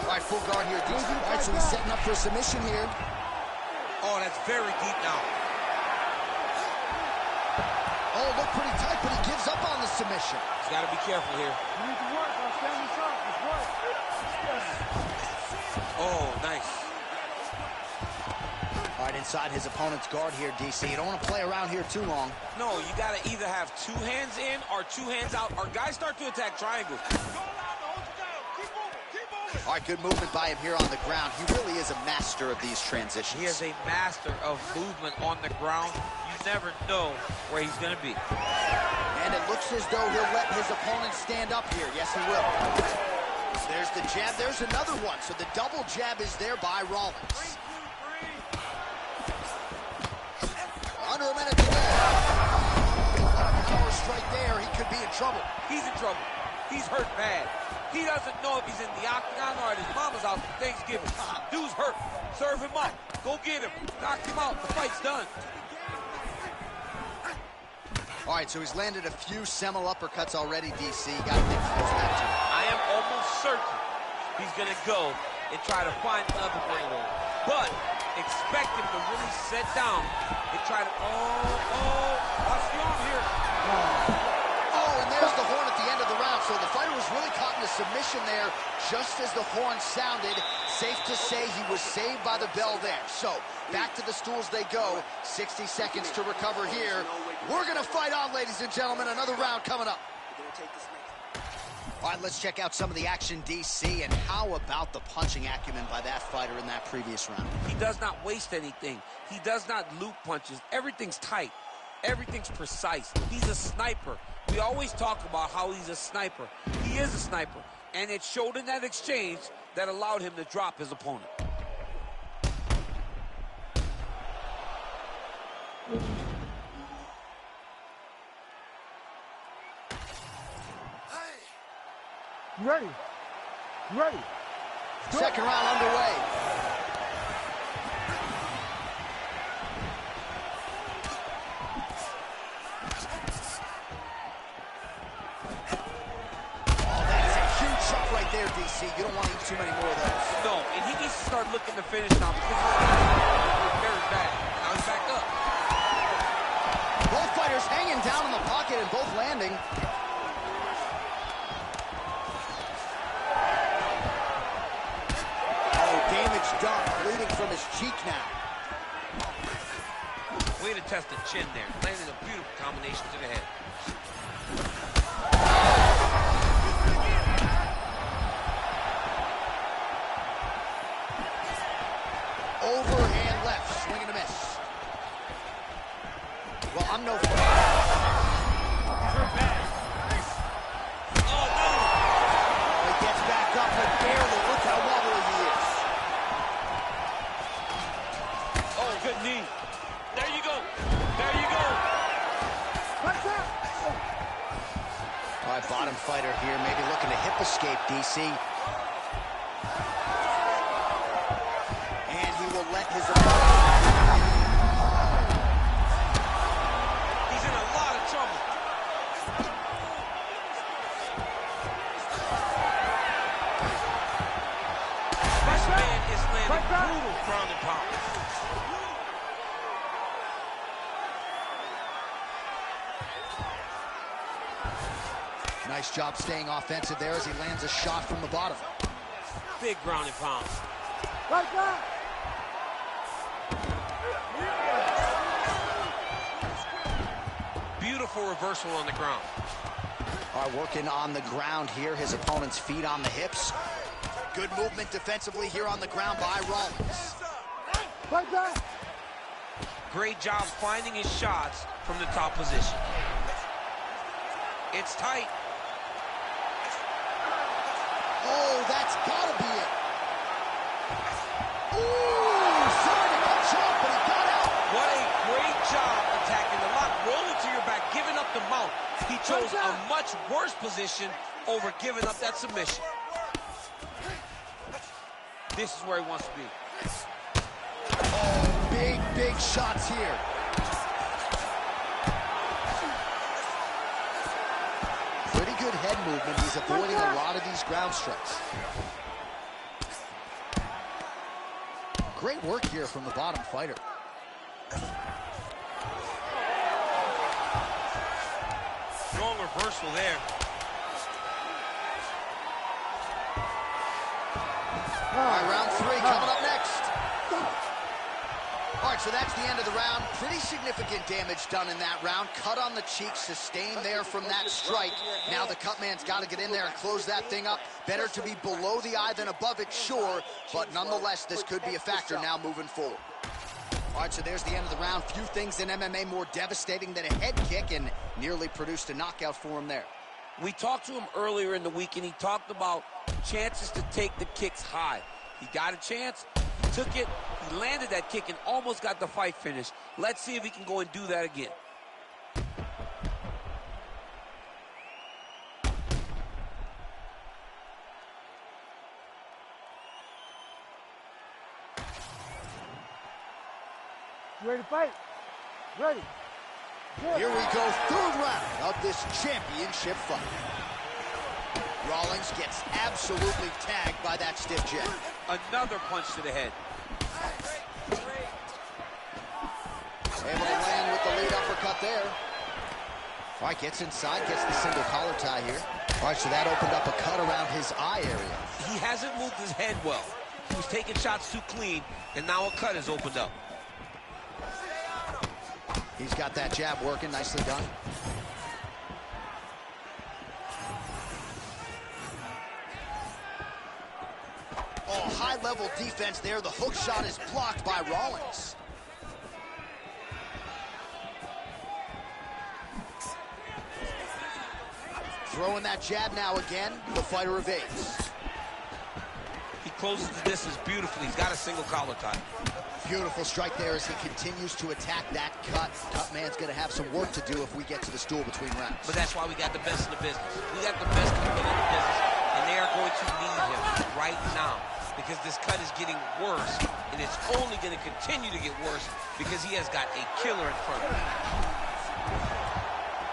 All right, full guard here. All right, so he's setting up for a submission here. Oh, that's very deep now. Oh, looked pretty tight, but he gives up on the submission. He's got to be careful here. You need to work on standing shot. It's work. Oh, nice. All right, inside his opponent's guard here, DC. You don't want to play around here too long. No, you got to either have 2 hands in or 2 hands out, or guys start to attack triangles. All right, good movement by him here on the ground. He really is a master of these transitions. He is a master of movement on the ground. You never know where he's going to be. And it looks as though he'll let his opponent stand up here. Yes, he will. There's the jab. There's another one. So the double jab is there by Rollins. Under a minute to go. Power strike there. He could be in trouble. He's in trouble. He's hurt bad. He doesn't know if he's in the octagon or at his mama's house for Thanksgiving. Dude's hurt. Serve him up. Go get him. Knock him out. The fight's done. All right, so he's landed a few seminal uppercuts already, DC. Got to think he goes back to it. I am almost certain he's going to go and try to find another one of those. But expect him to really sit down and try to... watch the arm here. Oh, and there's the horn at the end of the round. So the fighter was really caught in a submission there just as the horn sounded. Safe to say he was saved by the bell there. So back to the stools they go. 60 seconds to recover here. We're going to fight on, ladies and gentlemen. Another round coming up. All right, let's check out some of the action, DC. And how about the punching acumen by that fighter in that previous round? He does not waste anything. He does not loop punches. Everything's tight. Everything's precise. He's a sniper. We always talk about how he's a sniper. He is a sniper. And it showed in that exchange that allowed him to drop his opponent. You ready? You ready? Second round underway. There, DC. You don't want to eat too many more of those. No, and he needs to start looking to finish now because he's very bad. Now he's back up. Both fighters hanging down in the pocket and both landing. Oh, damage done. Bleeding from his cheek now. Way to test the chin there. Landing a beautiful combination to the head. Overhand left, swing and a miss. Well, I'm no fan. Oh, no! He gets back up, but barely. Look how wobbly he is. Oh, good knee. There you go. All right, bottom fighter here, maybe looking to hip escape, DC. And he will let his opponent... He's in a lot of trouble. This man is landing brutal ground and pound. Nice job staying offensive there as he lands a shot from the bottom. Big ground and pound. Right back. Beautiful reversal on the ground. All right, working on the ground here. His opponent's feet on the hips. Good movement defensively here on the ground by Rollins. Right back. Great job finding his shots from the top position. It's tight. Oh, that's gotta be it. Ooh, sorry to cut you off, but he got out. What a great job attacking the lock, rolling to your back, giving up the mount. He chose a much worse position over giving up that submission. This is where he wants to be. Oh, big shots here. Pretty good head movement. He's avoiding a lot of these ground strikes. Great work here from the bottom fighter. Strong reversal there. All right, round 3 coming up next. All right, so that's the end of the round. Pretty significant damage done in that round. Cut on the cheek, sustained there from that strike. Now the cut man's got to get in there and close that thing up. Better to be below the eye than above it, sure, but nonetheless, this could be a factor now moving forward. All right, so there's the end of the round. Few things in MMA more devastating than a head kick, and nearly produced a knockout for him there. We talked to him earlier in the week, and he talked about chances to take the kicks high. He got a chance, he took it, he landed that kick, and almost got the fight finished. Let's see if he can go and do that again. You ready to fight? Ready. Good. Here we go, third round of this championship fight. Rollins gets absolutely tagged by that stiff jab. Another punch to the head. Able to land with the lead uppercut there. All right, gets inside, gets the single collar tie here. All right, so that opened up a cut around his eye area. He hasn't moved his head well. He was taking shots too clean, and now a cut has opened up. He's got that jab working, nicely done. Oh, high-level defense there. The hook shot is blocked by Rollins. Throwing that jab now again. The fighter evades. He closes the distance beautifully. He's got a single collar tie. Beautiful strike there as he continues to attack that cut. Cut man's going to have some work to do if we get to the stool between rounds. But that's why we got the best in the business. We got the best people in the business, and they are going to need him right now because this cut is getting worse, and it's only going to continue to get worse because he has got a killer in front of him.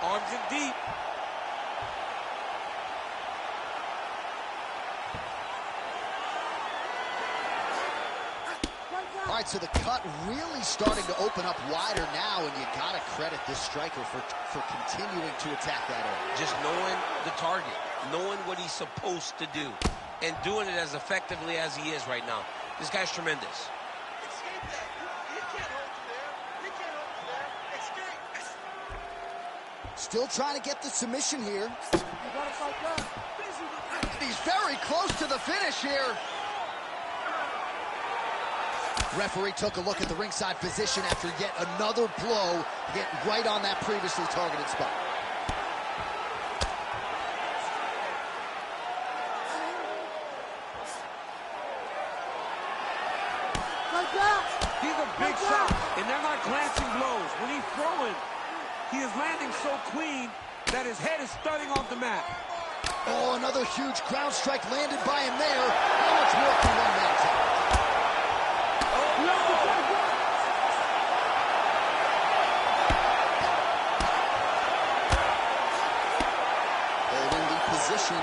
Arms in deep. All right, so the cut really starting to open up wider now, and you got to credit this striker for continuing to attack that area. Just knowing the target, knowing what he's supposed to do, and doing it as effectively as he is right now. This guy's tremendous. Escape that. He can't hold you there. He can't hold you there. Escape. Still trying to get the submission here. You gotta fight back. He's very close to the finish here. Referee took a look at the ringside position after yet another blow hit right on that previously targeted spot. Fight back. These are big shots, and they're not glancing blows. When he's throwing, he is landing so clean, that his head is starting off the mat. Oh, another huge ground strike landed by him there. How much more can one man take? Holding the position.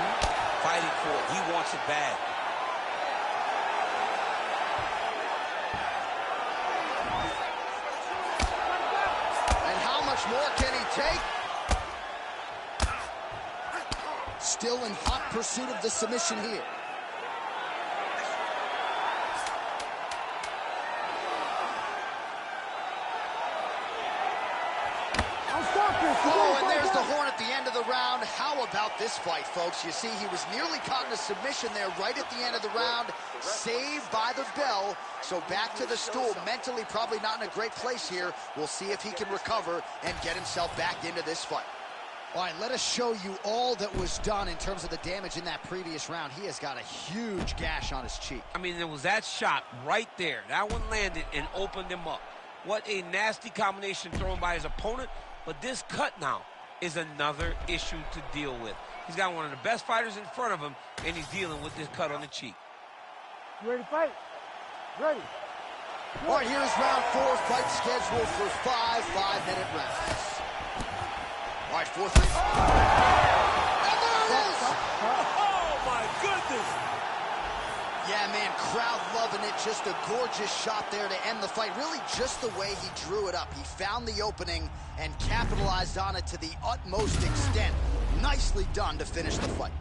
Fighting for it. He wants it bad. And how much more can he take? Still in hot pursuit of the submission here. Oh, and there's the horn at the end of the round. How about this fight, folks? You see, he was nearly caught in a submission there right at the end of the round. Saved by the bell. So back to the stool. Mentally probably not in a great place here. We'll see if he can recover and get himself back into this fight. All right, let us show you all that was done in terms of the damage in that previous round. He has got a huge gash on his cheek. I mean, there was that shot right there. That one landed and opened him up. What a nasty combination thrown by his opponent. But this cut now is another issue to deal with. He's got one of the best fighters in front of him, and he's dealing with this cut on the cheek. You ready to fight? Ready. All right, here's round 4, fight scheduled for 5 5-minute rounds. All right, 4-3. And there it is! Oh, my goodness! Yeah, man, crowd loving it. Just a gorgeous shot there to end the fight. Really just the way he drew it up. He found the opening and capitalized on it to the utmost extent. Nicely done to finish the fight.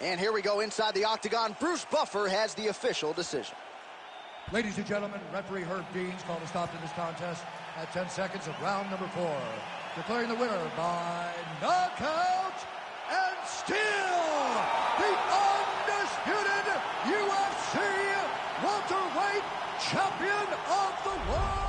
And here we go inside the octagon. Bruce Buffer has the official decision. Ladies and gentlemen, referee Herb Dean's called a stop to this contest at 10 seconds of round number 4. Declaring the winner by knockout and still the undisputed UFC welterweight champion of the world.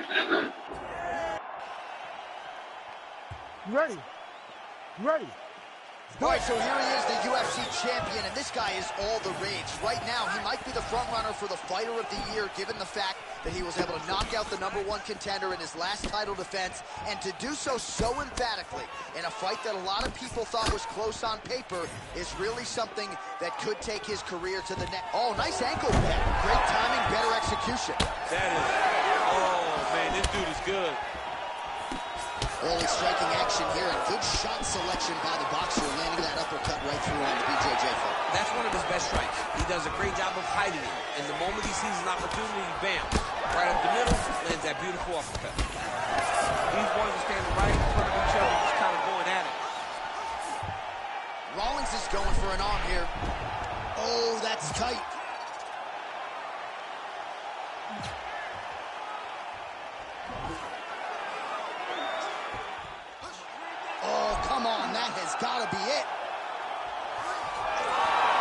You ready? You ready? All right, so here he is, the UFC champion, and this guy is all the rage. Right now, he might be the front runner for the Fighter of the Year, given the fact that he was able to knock out the #1 contender in his last title defense, and to do so emphatically in a fight that a lot of people thought was close on paper is really something that could take his career to the next. Oh, nice ankle pick. Great timing, better execution. That is, oh man, this dude is good. Early striking action here, and good shot selection by the boxer, landing that uppercut right through on the BJJ foot. That's one of his best strikes. He does a great job of hiding it. And the moment he sees an opportunity, bam, right up the middle, lands that beautiful uppercut. These boys are standing right in front of each other, just kind of going at it. Rawlings is going for an arm here. Oh, that's tight. Oh, come on, that has got to be it.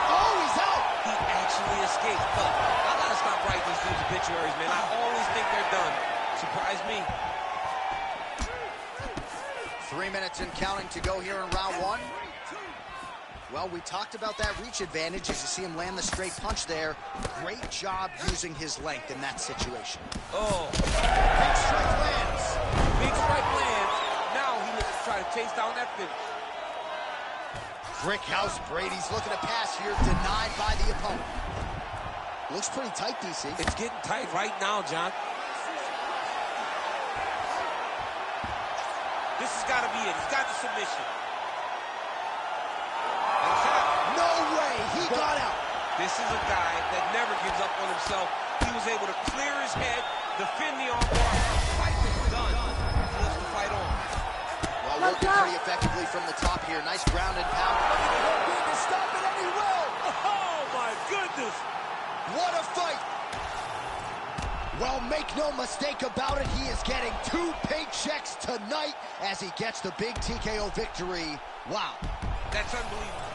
Oh, he's out. He actually escaped. But I got to stop writing these dudes' obituaries, man. I always think they're done. Surprise me. 3 minutes and counting to go here in round 1. Well, we talked about that reach advantage as you see him land the straight punch there. Great job using his length in that situation. Oh. Big strike lands. Big strike lands. Now he looks to try to chase down that finish. Brick house, Brady's looking to pass here, denied by the opponent. Looks pretty tight, DC. It's getting tight right now, John. This has got to be it. He's got the submission. No way, he got out. This is a guy that never gives up on himself. He was able to clear his head, defend the armbar. Fight is done. He lets the fight on. Well, working pretty effectively from the top here. Nice ground and pound. Going to stop it, and he will. Oh, my goodness. What a fight. Well, make no mistake about it, he is getting 2 paychecks tonight as he gets the big TKO victory. Wow. That's unbelievable.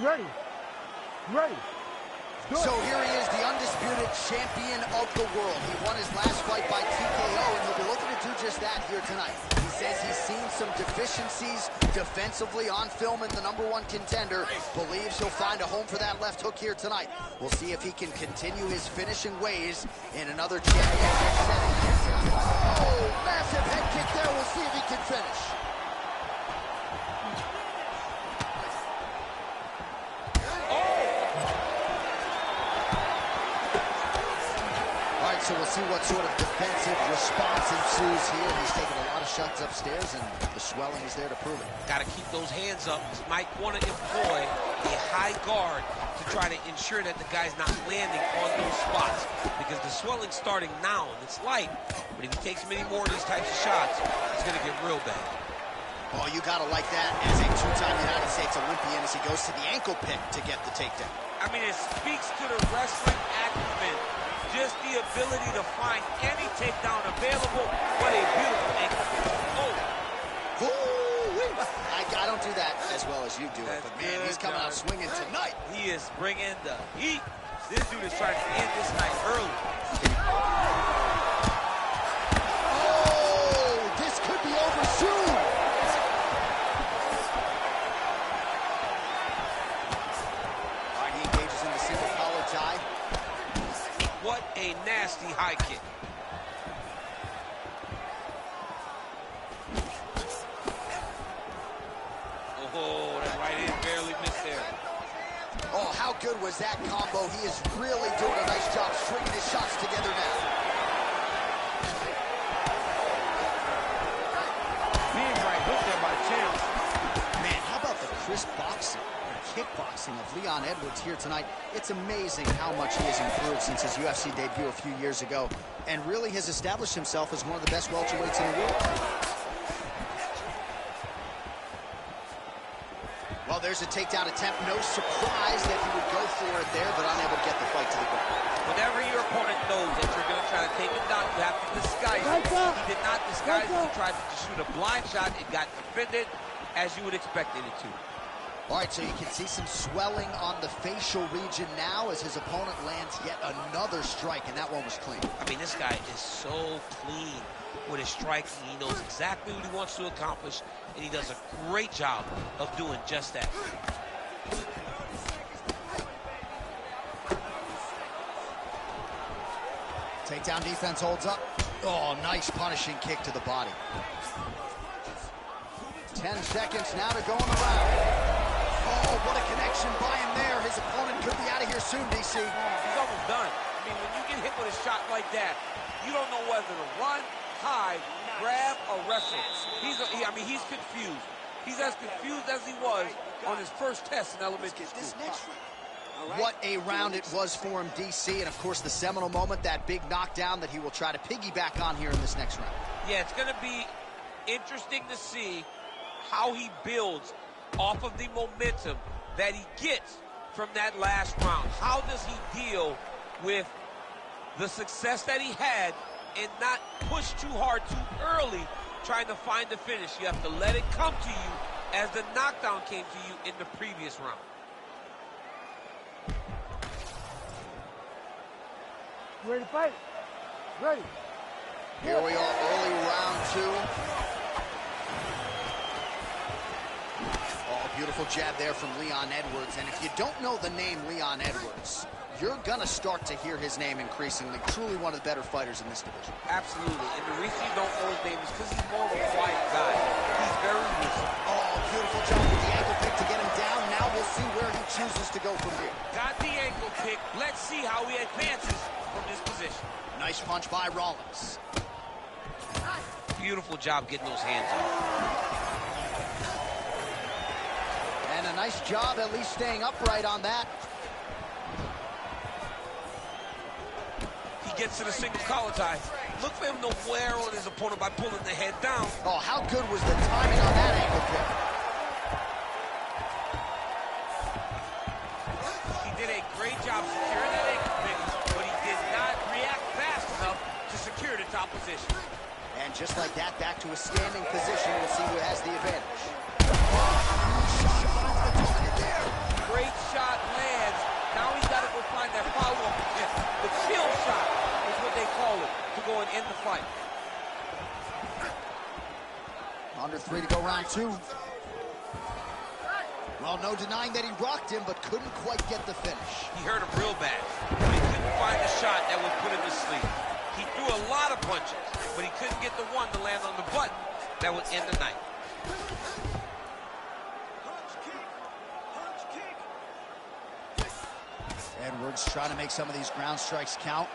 Ready. Ready. So here he is, the undisputed champion of the world. He won his last fight by TKO, and he'll be looking to do just that here tonight. He says he's seen some deficiencies defensively on film in the #1 contender. Believes he'll find a home for that left hook here tonight. We'll see if he can continue his finishing ways in another championship setting. Oh, massive head kick there. We'll see if he can finish. So we'll see what sort of defensive response ensues here. He's taking a lot of shots upstairs, and the swelling is there to prove it. Got to keep those hands up. He might want to employ a high guard to try to ensure that the guy's not landing on those spots, because the swelling's starting now, and it's light. But if he takes many more of these types of shots, it's going to get real bad. Oh, you got to like that as a two-time United States Olympian as he goes to the ankle pick to get the takedown. I mean, it speaks to the wrestling acumen. Just the ability to find any takedown available. What a beautiful ankle. Oh. Ooh, I don't do that as well as you do it, but man, he's coming out swinging tonight. He is bringing the heat. This dude is trying to end this night early. Oh, this could be over soon. All right, he engages in the single collar tie. What a nasty high kick. Oh, that right hand barely missed there. Oh, how good was that combo? He is really doing a nice job stringing his shots together now. Big right hook there by Chance. Man, how about the crisp boxing and kickboxing of Leon Edwards here tonight? It's amazing how much he has improved since his UFC debut a few years ago, and really has established himself as one of the best welterweights in the world. Well, there's a takedown attempt. No surprise that he would go for it there, but unable to get the fight to the ground. Whenever your opponent knows that you're going to try to take him down, you have to disguise it. He did not disguise it. He tried to just shoot a blind shot. It got defended as you would expect it to. All right, so you can see some swelling on the facial region now as his opponent lands yet another strike, and that one was clean. I mean, this guy is so clean with his striking. He knows exactly what he wants to accomplish, and he does a great job of doing just that. Takedown defense holds up. Oh, nice punishing kick to the body. 10 seconds now to go in the round. Oh, what a connection by him there. His opponent could be out of here soon, DC. He's almost done. I mean, when you get hit with a shot like that, you don't know whether to run, hide, grab, or wrestle. He's confused. He's as confused as he was on his first test in elementary school. What a round it was for him, DC, and of course the seminal moment, that big knockdown that he will try to piggyback on here in this next round. Yeah, it's going to be interesting to see how he builds off of the momentum that he gets from that last round. How does he deal with the success that he had and not push too hard too early trying to find the finish? You have to let it come to you as the knockdown came to you in the previous round. Ready to fight? Ready. Here we are, early round two. Oh, beautiful jab there from Leon Edwards. And if you don't know the name Leon Edwards, you're going to start to hear his name increasingly. Truly one of the better fighters in this division. Absolutely. And the reason you don't know his name is because he's more of a quiet guy. He's very lucid. Oh, beautiful job with the ankle pick to get him down. Now we'll see where he chooses to go from here. Got the ankle pick. Let's see how he advances from this position. Nice punch by Rollins. Beautiful job getting those hands up. And a nice job at least staying upright on that. He gets to the single collar tie. Look for him to wear on his opponent by pulling the head down. Oh, how good was the timing on that ankle pick? He did a great job securing that ankle pick, but he did not react fast enough to secure the top position. And just like that, back to a standing position. We'll see who has the advantage. Great fight. Under 3 to go, round 2. Well, no denying that he rocked him, but couldn't quite get the finish. He hurt him real bad. But he couldn't find a shot that would put him to sleep. He threw a lot of punches, but he couldn't get the one to land on the button that would end the night. Edwards trying to make some of these ground strikes count.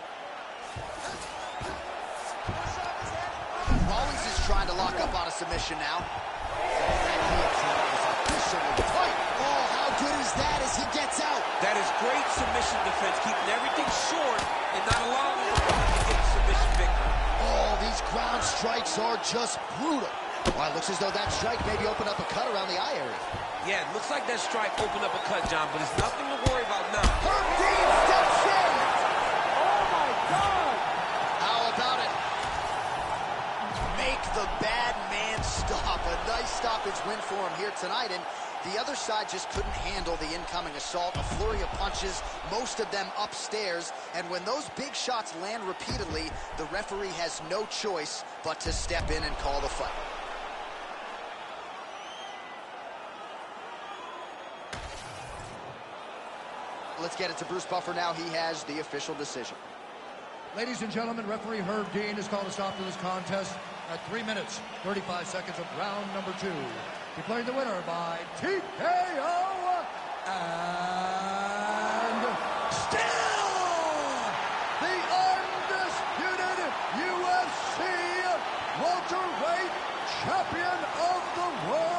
Rollins is trying to lock up on a submission now. Oh, how good is that as he gets out? That is great submission defense, keeping everything short and not allowing the opponent to get submission victory. Oh, these ground strikes are just brutal. Well, it looks as though that strike maybe opened up a cut around the eye area. Yeah, it looks like that strike opened up a cut, John, but it's nothing to worry about now. Herb Dean steps in! Oh, my God! How about it? Make the bad man stop. A nice stoppage win for him here tonight, and the other side just couldn't handle the incoming assault. A flurry of punches, most of them upstairs, and when those big shots land repeatedly, the referee has no choice but to step in and call the fight. Let's get it to Bruce Buffer now. He has the official decision. Ladies and gentlemen, referee Herb Dean has called a stop to this contest at 3 minutes, 35 seconds of round number 2. Declaring the winner by TKO and still the undisputed UFC welterweight champion of the world.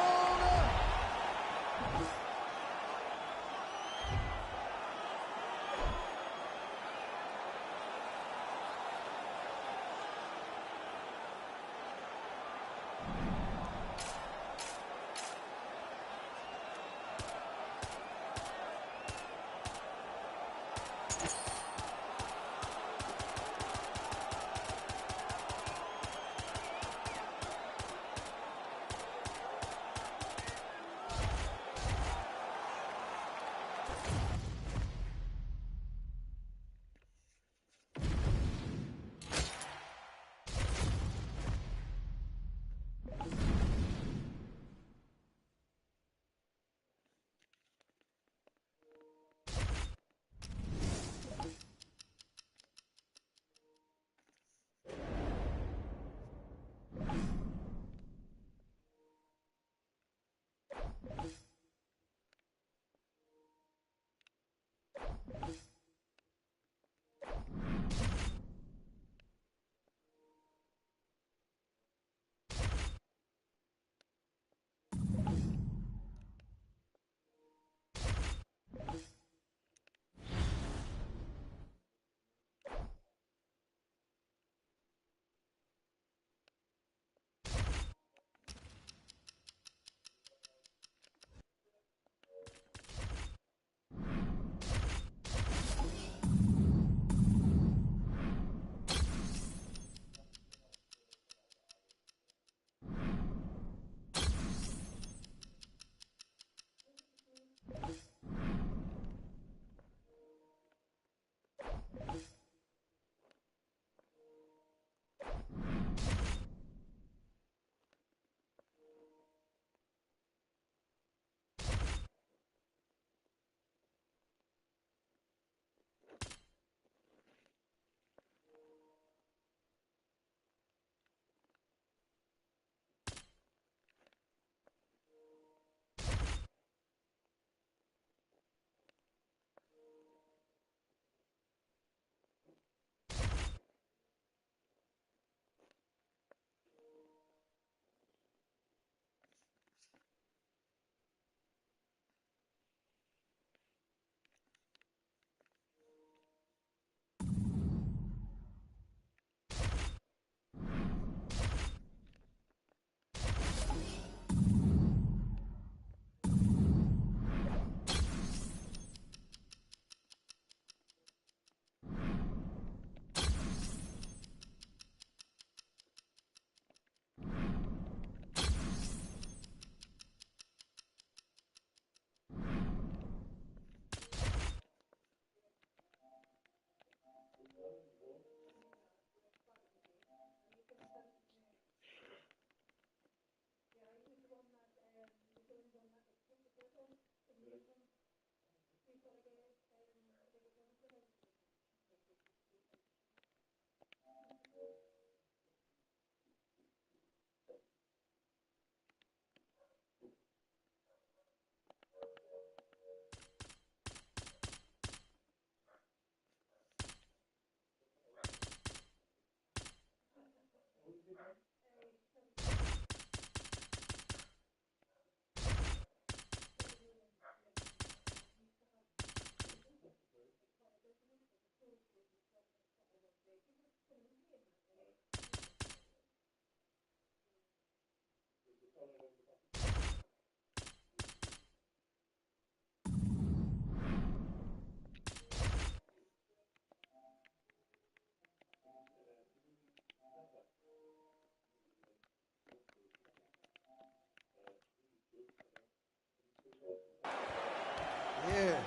Yeah.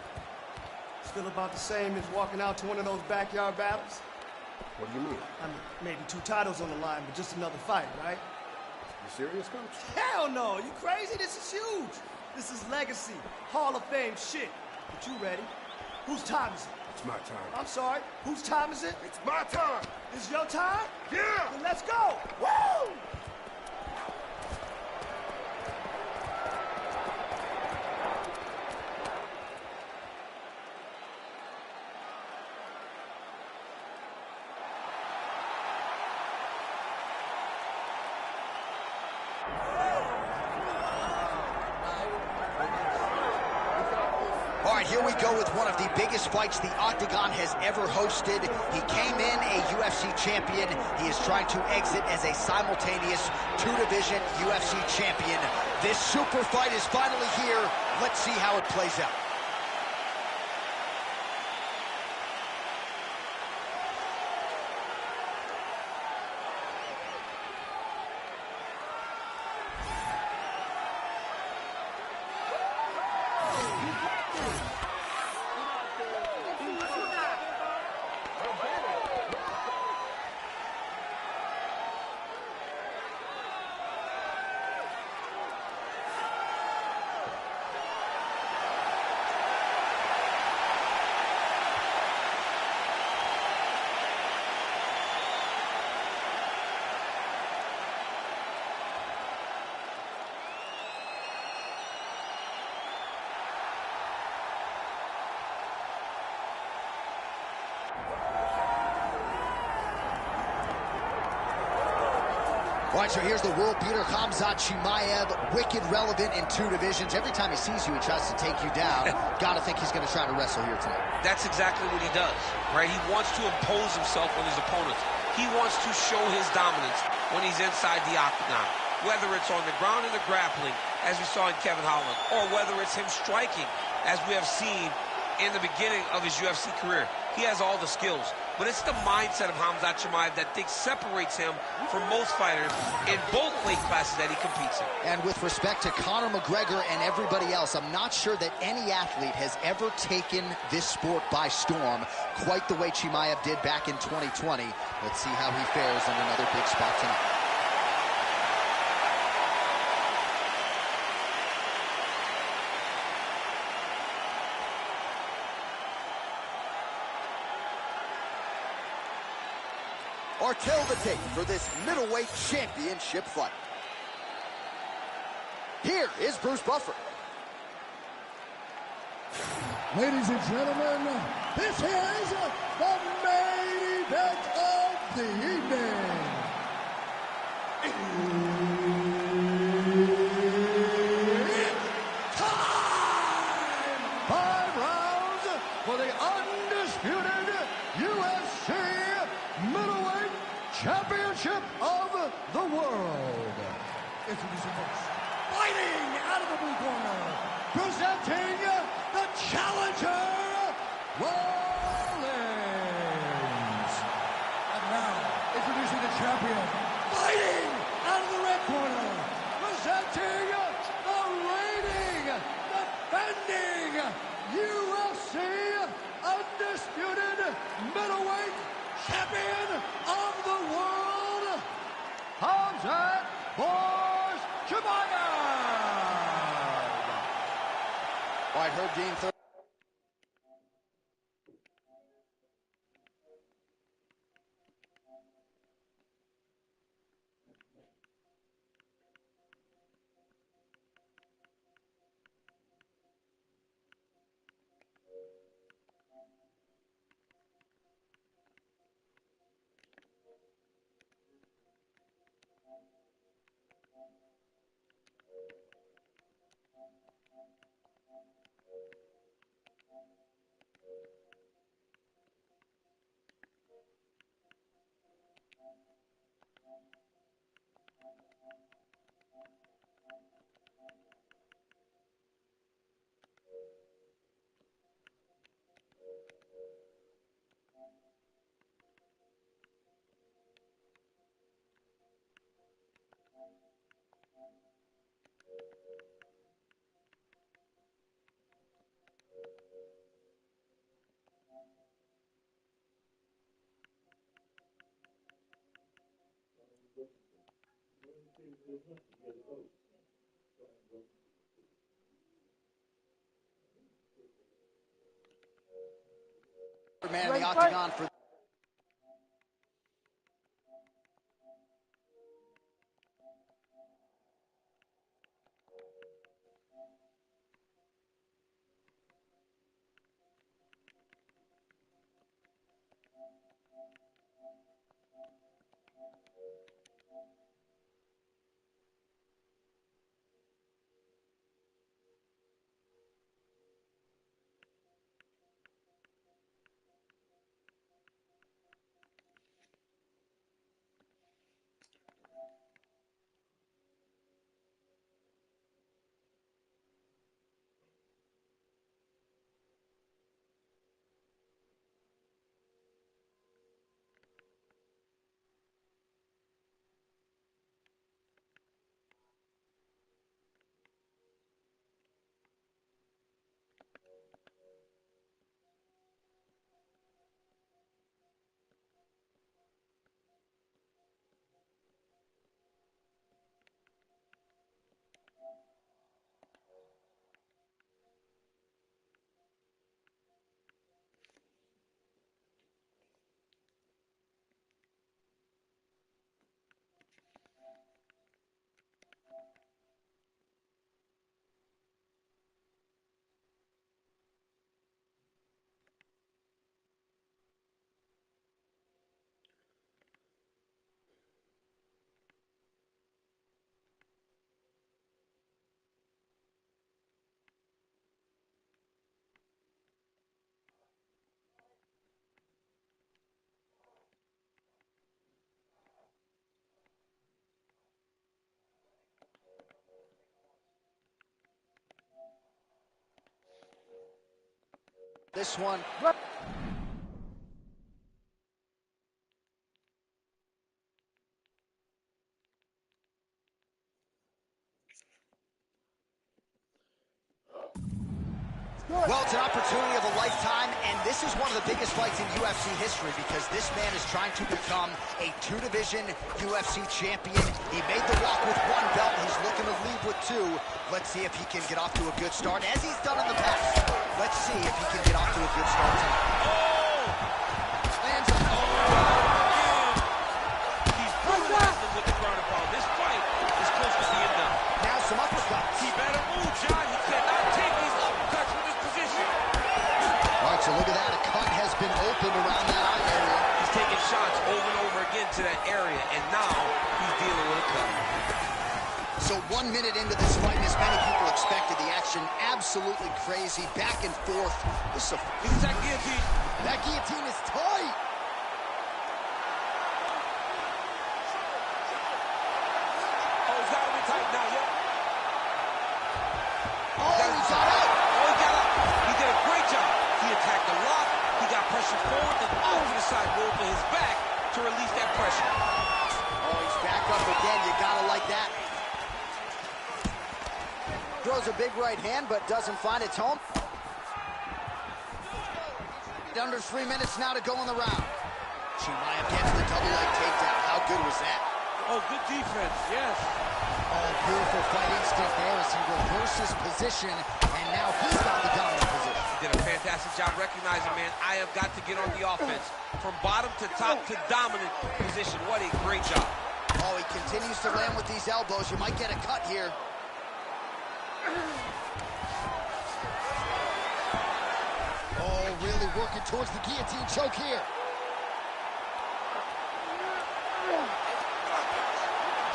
Still about the same as walking out to one of those backyard battles? What do you mean? I mean, maybe 2 titles on the line, but just another fight, right? You serious, Coach? Hell no! You crazy? This is huge. This is legacy, Hall of Fame shit. But you ready? Whose time is it? It's my time. I'm sorry, whose time is it? It's my time! It's your time? Yeah! Then let's go! Woo! All right, here we go with one of the biggest fights the Octagon has ever hosted. He came in a UFC champion. He is trying to exit as a simultaneous 2-division UFC champion. This super fight is finally here. Let's see how it plays out. All right, so here's the world beater, Khamzat Chimaev, wicked relevant in 2 divisions. Every time he sees you, he tries to take you down. Gotta think he's gonna try to wrestle here tonight. That's exactly what he does, right? He wants to impose himself on his opponents. He wants to show his dominance when he's inside the octagon, whether it's on the ground in the grappling, as we saw in Kevin Holland, or whether it's him striking, as we have seen in the beginning of his UFC career. He has all the skills, but it's the mindset of Khamzat Chimaev that separates him from most fighters in both weight classes that he competes in. And with respect to Conor McGregor and everybody else, I'm not sure that any athlete has ever taken this sport by storm quite the way Chimaev did back in 2020. Let's see how he fares in another big spot tonight. Or tell the tape for this middleweight championship fight. Here is Bruce Buffer. Ladies and gentlemen, this is the main event of the evening. It's time! 5 rounds for the undisputed UFC middleweight championship of the world. Introducing first, fighting out of the blue corner, presenting the challenger, Rollins. And now, introducing the champion, fighting out of the red corner, presenting the reigning, defending UFC undisputed middleweight champion of the world, Khamzat Chimaev. All right, Herb Dean, third. Man in the octagon for this one. Well, it's an opportunity of a lifetime, and this is one of the biggest fights in UFC history because this man is trying to become a two-division UFC champion. He made the walk with one belt. He's looking to leave with two. Let's see if he can get off to a good start, as he's done in the past. Let's see if he can get off to a good start tonight. Lands on. He's brutalized him with the ground and pound. This fight is close to being done. Now some uppercuts. He better move, John. He cannot take these uppercuts from this position. All right, so look at that. A cut has been opened around that eye area. He's taking shots over and over again to that area, and now he's dealing with a cut. So 1 minute into this fight, as many people expected, the action absolutely crazy, back and forth. This is He's that guillotine. that guillotine is tight. Oh, he's got to be tight now, yeah. Oh, he got out. Oh, he got out. He did a great job. He attacked the lock. He got pressure forward and out to the side, rolled to his back to release that pressure. Oh, he's back up again. You gotta like that. Throws a big right hand, but doesn't find its home. Under 3 minutes now to go in the round. Chimaev gets the double leg takedown. How good was that? Oh, good defense, yes. Oh, beautiful fight instinct there as he reverses his position, and now he's got the dominant position. He did a fantastic job recognizing, man, I have got to get on the offense. From bottom to top to dominant position. What a great job. Oh, he continues to land with these elbows. You might get a cut here. Oh, really working towards the guillotine choke here.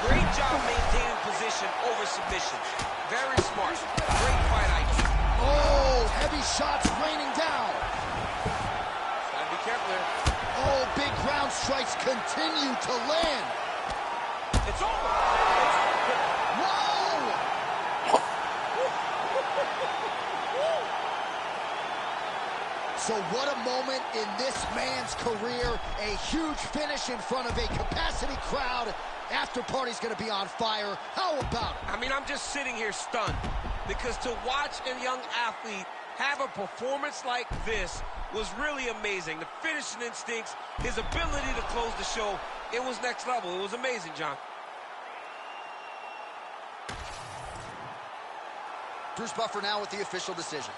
Great job maintaining position over submission. Very smart. Great fight IQ. Oh, heavy shots raining down. Gotta be careful there. Oh, big ground strikes continue to land. It's over. Whoa! So what a moment in this man's career. A huge finish in front of a capacity crowd. After party's gonna be on fire. How about it? I mean, I'm just sitting here stunned because to watch a young athlete have a performance like this was really amazing. The finishing instincts, his ability to close the show, it was next level. It was amazing, John. Bruce Buffer now with the official decision.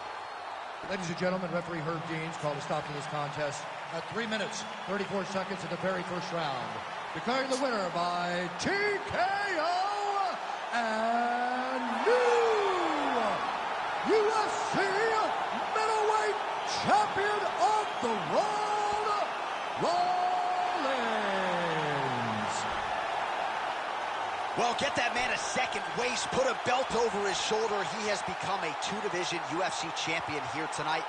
Ladies and gentlemen, referee Herb Dean's called a stop to this contest at 3 minutes, 34 seconds in the very first round. Declaring the winner by TKO and new UFC middleweight champion of the world, Rollins. Well, get that man a second waist, put a belt over his shoulder. He has become a two-division UFC champion here tonight.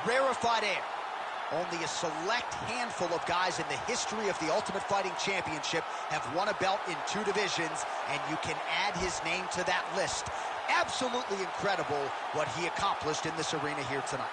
Rarefied air. Only a select handful of guys in the history of the Ultimate Fighting Championship have won a belt in two divisions, and you can add his name to that list. Absolutely incredible what he accomplished in this arena here tonight.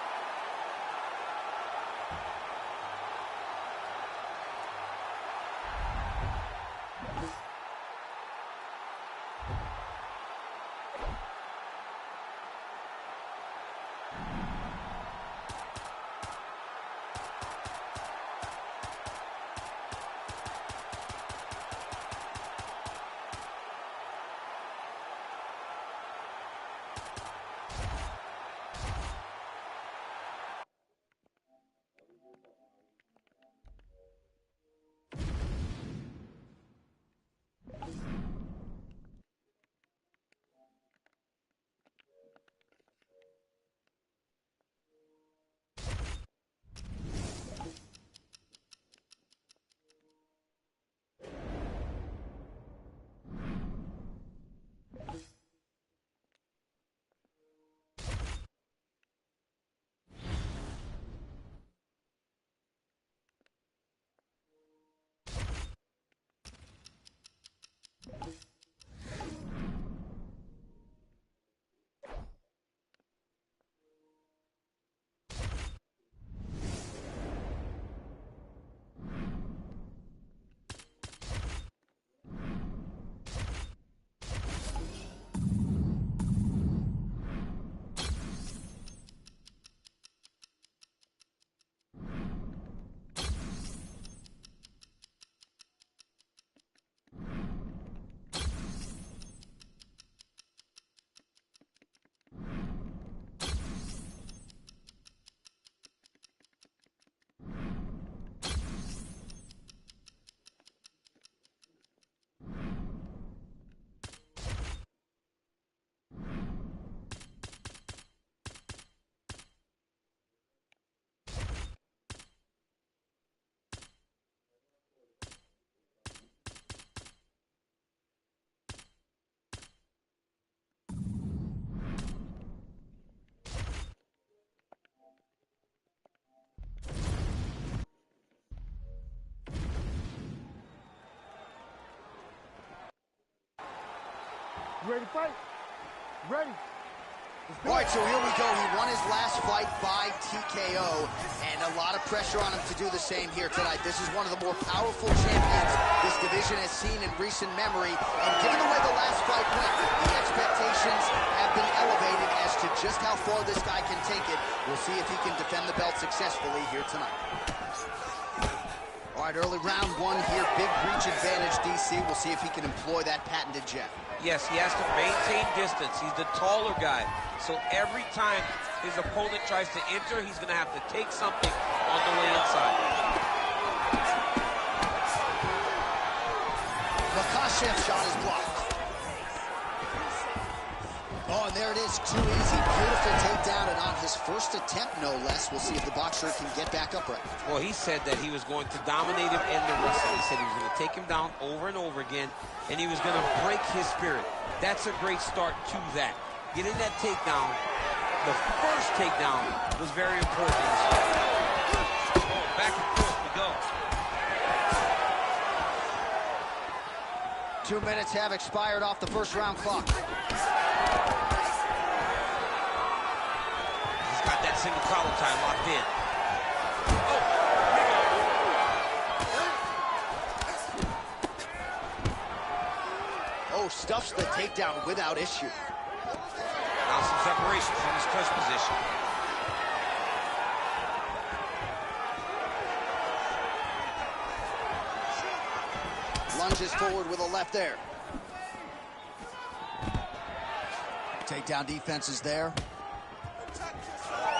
You ready to fight? Ready. All right, so here we go. He won his last fight by TKO, and a lot of pressure on him to do the same here tonight. This is one of the more powerful champions this division has seen in recent memory, and given the way the last fight went, the expectations have been elevated as to just how far this guy can take it. We'll see if he can defend the belt successfully here tonight. All All right, early round one here, big reach advantage, DC. We'll see if he can employ that patented jab. Yes, he has to maintain distance. He's the taller guy. So every time his opponent tries to enter, he's going to have to take something on the way inside. Makashev's shot is blocked. Oh, and there it is, too easy. Beautiful takedown, and on his first attempt, no less. We'll see if the boxer can get back upright. Well, he said that he was going to dominate him in the wrestling. He said he was going to take him down over and over again, and he was going to break his spirit. That's a great start to that. Getting that takedown, the first takedown, was very important. Back and forth we go. 2 minutes have expired off the first round clock. He's got that single collar tie locked in. Oh, stuffs the takedown without issue. Now some separation from his first position. Lunges forward with a left there. Takedown defense is there.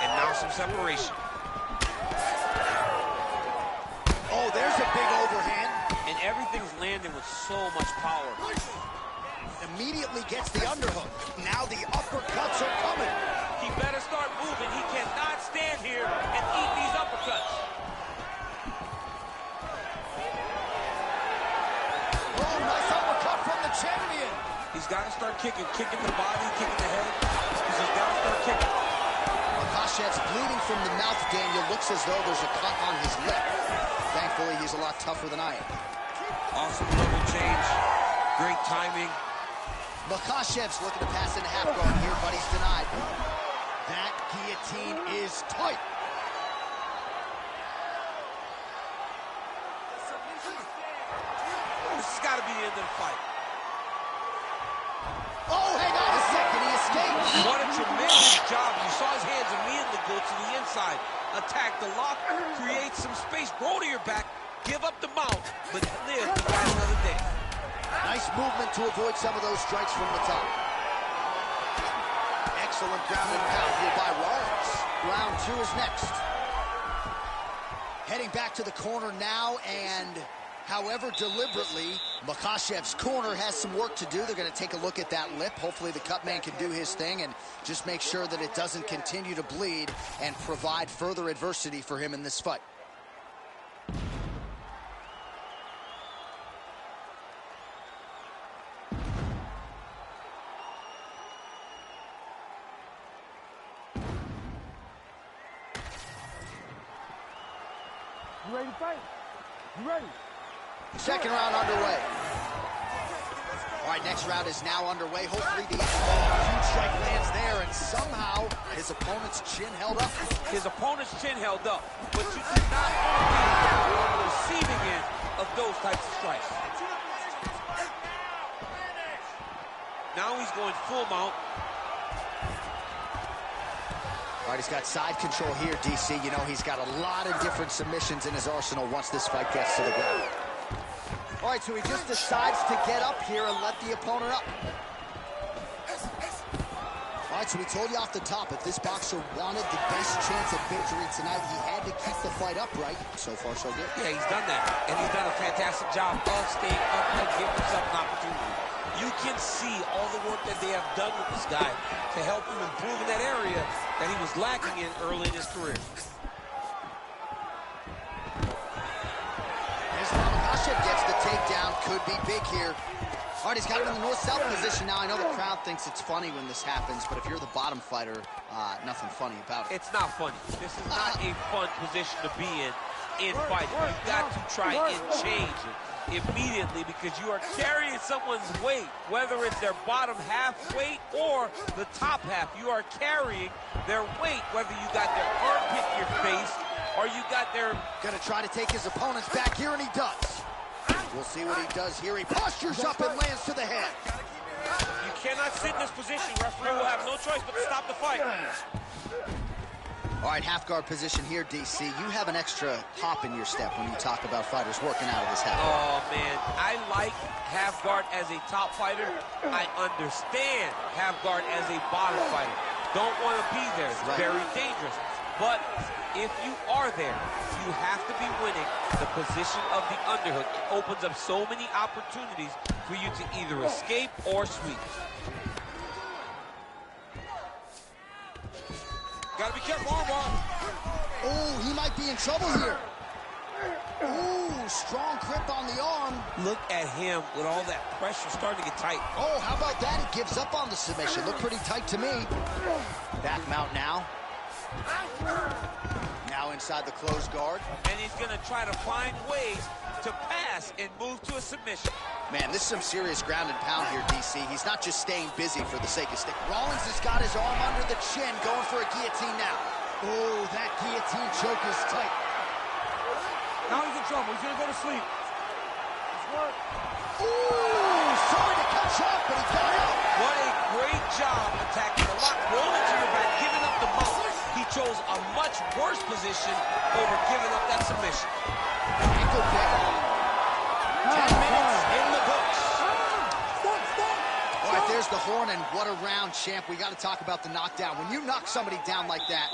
And now some separation. Oh, there's a big overhand. And everything's landing with so much power. Immediately gets the underhook. Now the uppercuts are coming. He better start moving. He cannot stand here and eat these uppercuts. Oh, nice uppercut from the champion. He's got to start kicking the body, kicking the head. He's got to start kicking. Makashev's bleeding from the mouth, Daniel. Looks as though there's a cut on his lip. Thankfully, he's a lot tougher than I am. Awesome level change. Great timing. Makashev's looking to pass into half guard here, but he's denied. That guillotine is tight. This has got to be the end of the fight. Oh, hang on a second. He escaped. What a tremendous job. You saw his hands immediately go to the inside. Attack the lock, create some space, roll to your back, give up the mount, but live to fight another day. Nice movement to avoid some of those strikes from the top. Excellent ground and pound here by Rollins. Round two is next. Heading back to the corner now, and however deliberately, Makashev's corner has some work to do. They're going to take a look at that lip. Hopefully the cut man can do his thing and just make sure that it doesn't continue to bleed and provide further adversity for him in this fight. You ready to fight? You ready? Second round underway. All right, next round is now underway. Hopefully the huge strike lands there, and somehow his opponent's chin held up. His opponent's chin held up, but you do not want to be on the receiving end of those types of strikes. Now he's going full mount. All right, he's got side control here, DC. You know, he's got a lot of different submissions in his arsenal once this fight gets to the ground. All right, so he just decides to get up here and let the opponent up. All right, so we told you off the top, if this boxer wanted the best chance at victory tonight, he had to keep the fight upright. So far, so good. Yeah, he's done that, and he's done a fantastic job of staying up and giving himself an opportunity. You can see all the work that they have done with this guy to help him improve in that area that he was lacking in early in his career. Makashev gets the takedown, could be big here. All right, he's got him in the north-south position now. I know the crowd thinks it's funny when this happens, but if you're the bottom fighter, nothing funny about it. It's not funny. This is not a fun position to be in fighting. You've got to try and change it immediately because you are carrying someone's weight, whether it's their bottom half weight or the top half. You are carrying their weight, whether you got their armpit in your face or you got their... Gonna try to take his opponents back here, and he does. We'll see what he does here. He postures up and lands to the head. You cannot sit in this position. Referee will have no choice but to stop the fight. All right, half guard position here, DC. You have an extra hop in your step when you talk about fighters working out of this half guard. Oh, man, I like half guard as a top fighter. I understand half guard as a bottom fighter. Don't want to be there. It's very dangerous. But if you are there, you have to be winning the position of the underhook. It opens up so many opportunities for you to either escape or sweep. Gotta be careful, armbar. Oh, he might be in trouble here. Ooh, strong grip on the arm. Look at him with all that pressure starting to get tight. Oh, how about that? He gives up on the submission. Looked pretty tight to me. Back mount now. Now inside the closed guard. And he's going to try to find ways to pass and move to a submission. Man, this is some serious ground and pound here, DC. He's not just staying busy for the sake of staying. Rollins has got his arm under the chin, going for a guillotine now. Oh, that guillotine choke is tight. Now he's in trouble. He's gonna go to sleep. Ooh, sorry to cut you off, but he got out. What a great job attacking the lock, rolling to your back, giving up the mount. He chose a much worse position over giving up that submission. Ankle pick. 10 minutes in the books. All right, there's the horn, and what a round, champ. We got to talk about the knockdown. When you knock somebody down like that,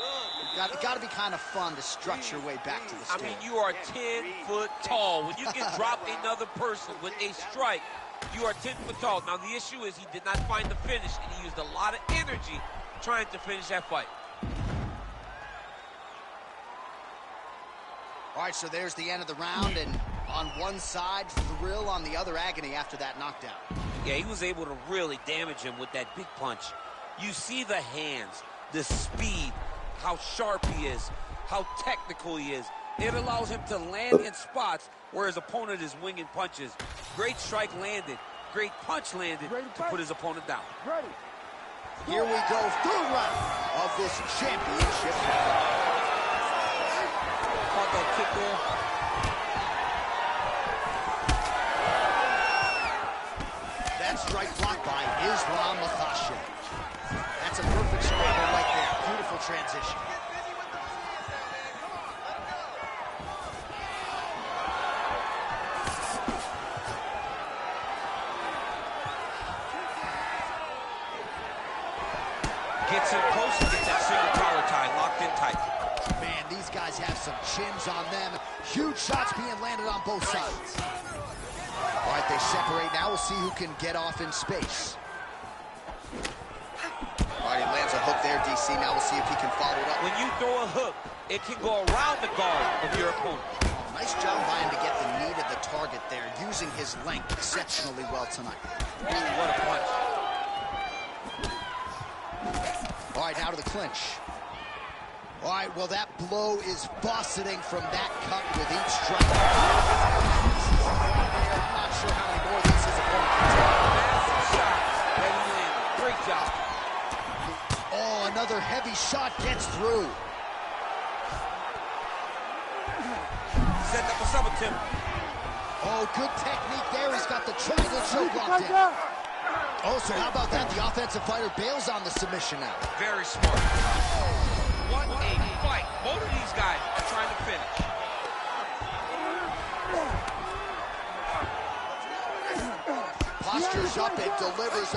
it got to be kind of fun to structure your way back to the stage. I mean, you are 10 foot tall. When you can drop another person with a strike, you are 10 foot tall. Now, the issue is he did not find the finish, and he used a lot of energy trying to finish that fight. All right, so there's the end of the round, and on one side, thrill, on the other, agony after that knockdown. Yeah, he was able to really damage him with that big punch. You see the hands, the speed, how sharp he is, how technical he is. It allows him to land in spots where his opponent is winging punches. Great strike landed, great punch landed to put his opponent down. Here we go, third round of this championship fight. Caught that kick there. That strike blocked by Islam Makhachev. That's a perfect scramble right there. Beautiful transition. Gets in close and gets that single collar tie locked in tight. Man, these guys have some chins on them. Huge shots being landed on both sides. All right, they separate now. We'll see who can get off in space. All right, he lands a hook there, DC. Now we'll see if he can follow it up. When you throw a hook, it can go around the guard of your opponent. Oh, nice job by him to get the knee to the target there, using his length exceptionally well tonight. Ooh, what a punch. All right, now to the clinch. All right, well, that blow is buffeting from that cut with each strike. I'm not sure how many more of these his opponent can take. Massive shots that he landed. Great job. Oh, another heavy shot gets through. Setting up a sub attempt. Oh, good technique there. He's got the triangle choke locked in. Oh, so how about that? The offensive fighter bails on the submission now. Very smart. What a fight. Both of these guys are trying to finish. Postures up and delivers a...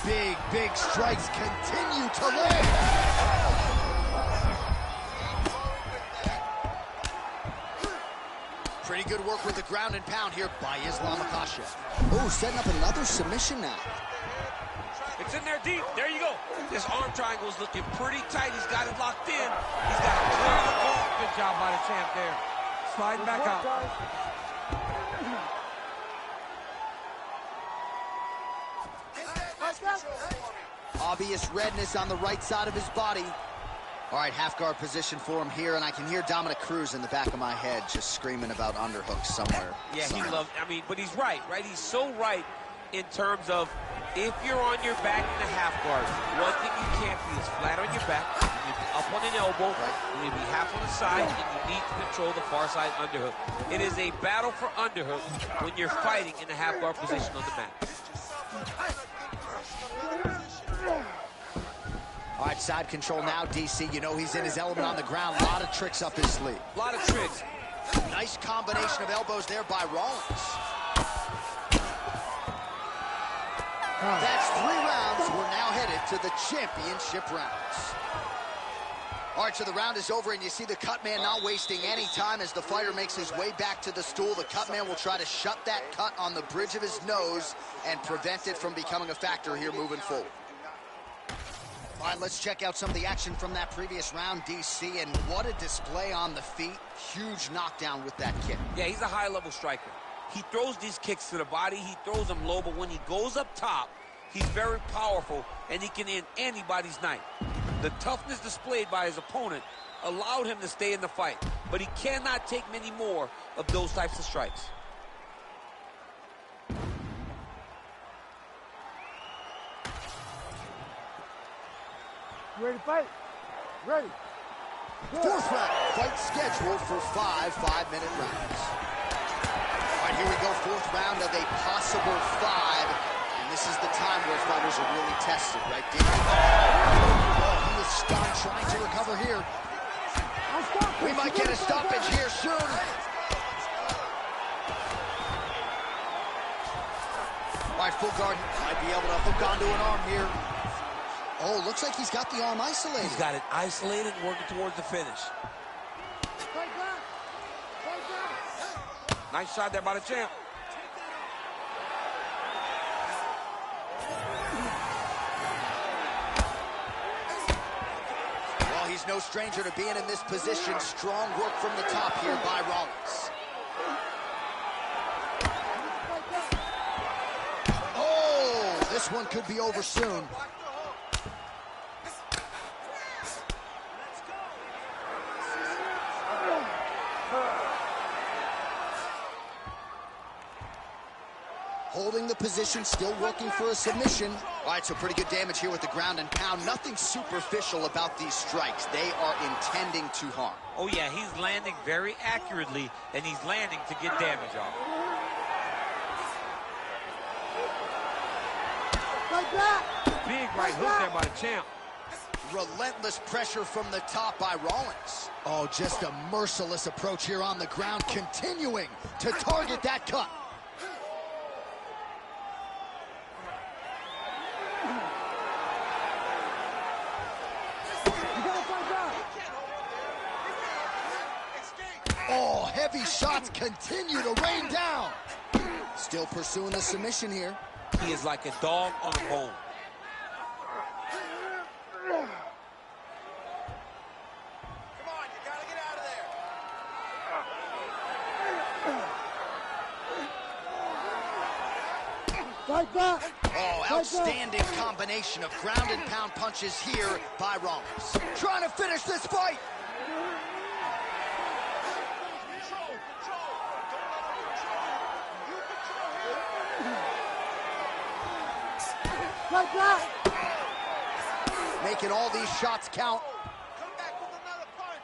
Big, big strikes continue to land. Pretty good work with the ground and pound here by Islam Makhachev. Oh, setting up another submission now. It's in there deep. There you go. This arm triangle is looking pretty tight. He's got it locked in. He's got it clear the goal. Good job by the champ there. Sliding back out. Obvious redness on the right side of his body. All right, half guard position for him here, and I can hear Dominic Cruz in the back of my head just screaming about underhooks somewhere. Yeah, he loved, but he's right? He's so right in terms of if you're on your back in the half guard, one thing you can't be is flat on your back, you need to be up on an elbow, you need to be half on the side, and you need to control the far side underhook. It is a battle for underhook when you're fighting in the half guard position on the mat. All right, side control now, DC. You know he's in his element on the ground. A lot of tricks up his sleeve. A lot of tricks. Nice combination of elbows there by Rollins. That's 3 rounds. We're now headed to the championship rounds. All right, so the round is over, and you see the cut man not wasting any time as the fighter makes his way back to the stool. The cut man will try to shut that cut on the bridge of his nose and prevent it from becoming a factor here moving forward. All right, let's check out some of the action from that previous round, DC, and what a display on the feet. Huge knockdown with that kick. Yeah, he's a high-level striker. He throws these kicks to the body. He throws them low, but when he goes up top, he's very powerful, and he can end anybody's night. The toughness displayed by his opponent allowed him to stay in the fight, but he cannot take many more of those types of strikes. You ready to fight? Ready. Fourth round, fight scheduled for 5 5-minute rounds. All right, here we go, fourth round of a possible 5. And this is the time where fighters are really tested, right? Oh, he is stunned, trying to recover here. We might get a stoppage here soon. All right, full guard might be able to hook onto an arm here. Oh, looks like he's got the arm isolated. He's got it isolated, working towards the finish. Nice shot there by the champ. Well, he's no stranger to being in this position. Strong work from the top here by Rollins. Oh, this one could be over soon. Holding the position, still working for a submission. All right, so pretty good damage here with the ground and pound. Nothing superficial about these strikes. They are intending to harm. Oh, yeah, he's landing very accurately, and he's landing to get damage off. Like that. Big right hook there by the champ. Relentless pressure from the top by Rollins. Oh, just a merciless approach here on the ground, continuing to target that cut. Oh, heavy shots continue to rain down. Still pursuing the submission here. He is like a dog on a bone. Come on, you gotta get out of there. Like that. Oh, outstanding combination of ground and pound punches here by Rollins. Trying to finish this fight. Like that. Making all these shots count. Come back with another punch.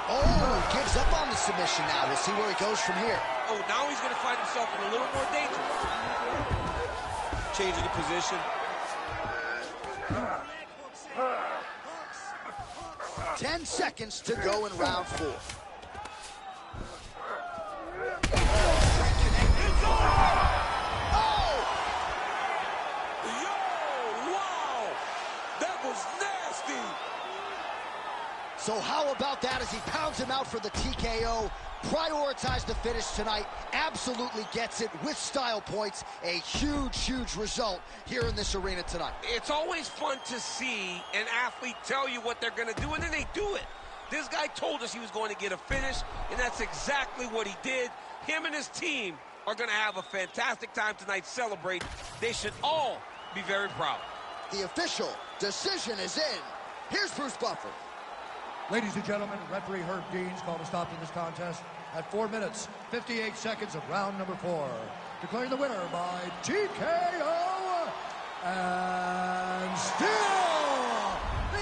Oh, gives up on the submission now. We'll see where he goes from here. Oh, now he's going to find himself in a little more danger. Changing the position. 10 seconds to go in round 4. Yo, wow! That was nasty! So how about that as he pounds him out for the TKO? Prioritized the finish tonight. Absolutely gets it with style points. A huge, huge result here in this arena tonight. It's always fun to see an athlete tell you what they're going to do, and then they do it. This guy told us he was going to get a finish, and that's exactly what he did. Him and his team are going to have a fantastic time tonight celebrating. They should all be very proud. The official decision is in. Here's Bruce Buffer. Ladies and gentlemen, referee Herb Dean's called a stop to this contest at 4 minutes, 58 seconds of round number 4. Declaring the winner by TKO and still the...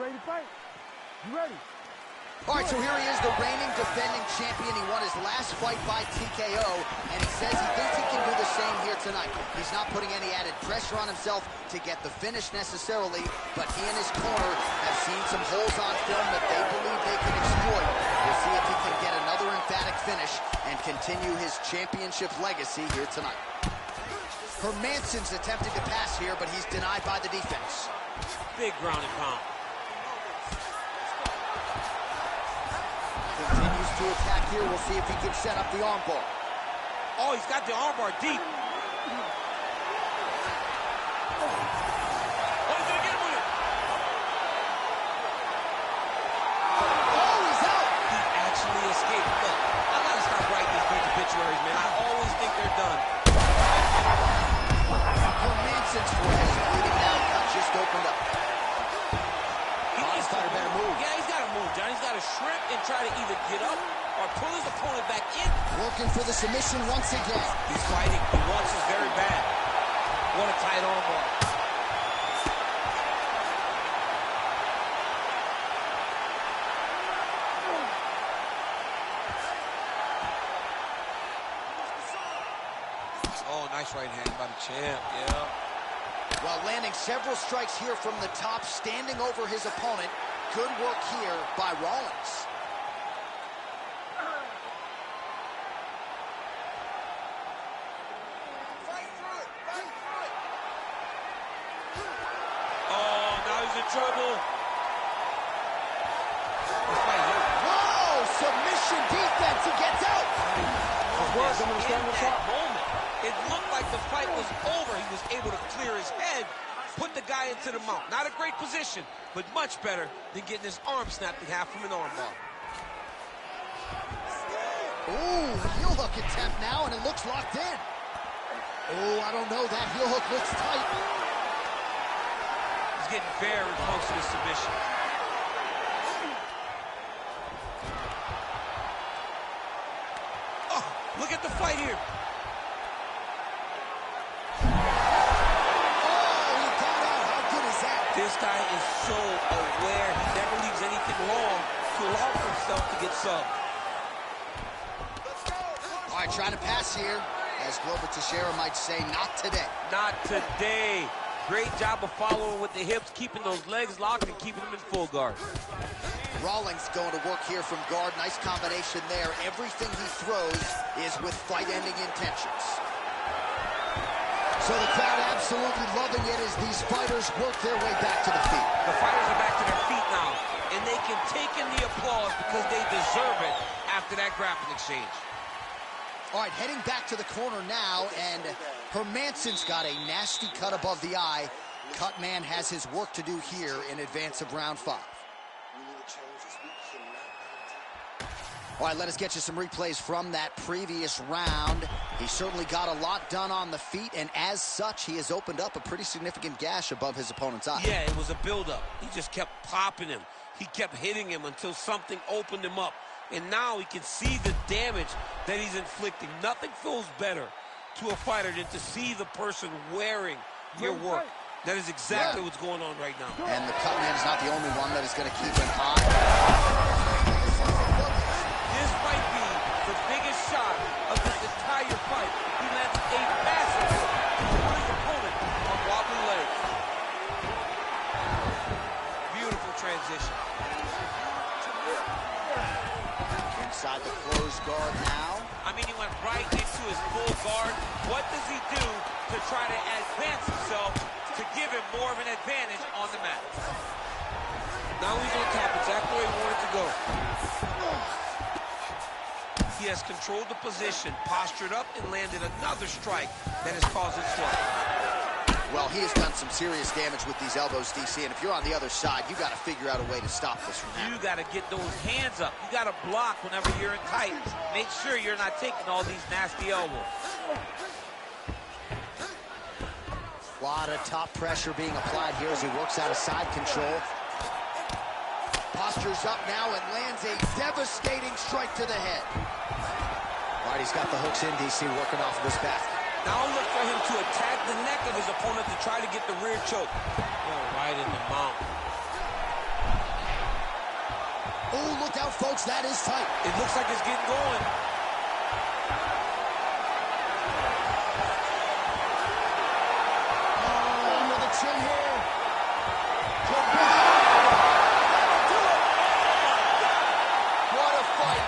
ready to fight? You ready? All right, so here he is, the reigning defending champion. He won his last fight by TKO, and he says he thinks he can do the same here tonight. He's not putting any added pressure on himself to get the finish necessarily, but he and his corner have seen some holes on film that they believe they can exploit. We'll see if he can get another emphatic finish and continue his championship legacy here tonight. Hermansson's attempting to pass here, but he's denied by the defense. Big ground and pound. Continues to attack here. We'll see if he can set up the armbar. Oh, he's got the armbar deep. Oh, he's gonna get him with it. Oh, he's out! He actually escaped. Look, I gotta stop writing these dudes obituaries, man. I always think they're done. Hermansson's forehead is bleeding now. Cut just opened up. He's got a better move. Yeah, he's got to move, John. He's got to shrimp and try to either get up or pull his opponent back in. Looking for the submission once again. He's fighting. He wants this very bad. What a tight armbar. Oh, nice right hand by the champ. Yeah. While landing several strikes here from the top, standing over his opponent. Good work here by Rawlings. Fight through it. Fight through it. Oh, now he's in trouble. Whoa! Submission defense. He gets out. In that moment, it looked like the fight was over. He was able to clear his head, put the guy into the mount. Not a great position, but much better than getting his arm snapped in half from an armbar. Ooh, heel hook attempt now, and it looks locked in. Oh, I don't know. That heel hook looks tight. He's getting very close to the submission. Oh, look at the fight here. This guy is so aware. He never leaves anything wrong to allow for himself to get subbed. All right, trying to pass here. As Glover Teixeira might say, not today. Not today. Great job of following with the hips, keeping those legs locked and keeping them in full guard. Rawlings going to work here from guard. Nice combination there. Everything he throws is with fight-ending intentions. So the crowd absolutely loving it as these fighters work their way back to the feet. The fighters are back to their feet now, and they can take in the applause because they deserve it after that grappling exchange. All right, heading back to the corner now, and Hermansson's got a nasty cut above the eye. Cutman has his work to do here in advance of round 5. All right, let us get you some replays from that previous round. He certainly got a lot done on the feet, and as such, he has opened up a pretty significant gash above his opponent's eye. Yeah, it was a buildup. He just kept popping him. He kept hitting him until something opened him up. And now he can see the damage that he's inflicting. Nothing feels better to a fighter than to see the person wearing your work. That is exactly what's going on right now. And the Cutman is not the only one that is going to keep an eye. This might be the biggest shot of this entire fight. He lands a massive hook to put his opponent on wobbly legs. Beautiful transition. Inside the closed guard now. I mean, he went right into his full guard. What does he do to try to advance himself to give him more of an advantage on the mat? Now he's on top, exactly where he wanted to go. He has controlled the position, postured up, and landed another strike that has caused his slump. Well, he has done some serious damage with these elbows, DC, and if you're on the other side, you got to figure out a way to stop this from happening. You got to get those hands up. You got to block whenever you're in tight. Make sure you're not taking all these nasty elbows. A lot of top pressure being applied here as he works out of side control. Postures up now and lands a devastating strike to the head. All right, he's got the hooks in, DC, working off of his back. Now look for him to attack the neck of his opponent to try to get the rear choke. Oh, right in the mount. Oh, look out, folks. That is tight. It looks like it's getting going. Oh, under the chin here. What a fight.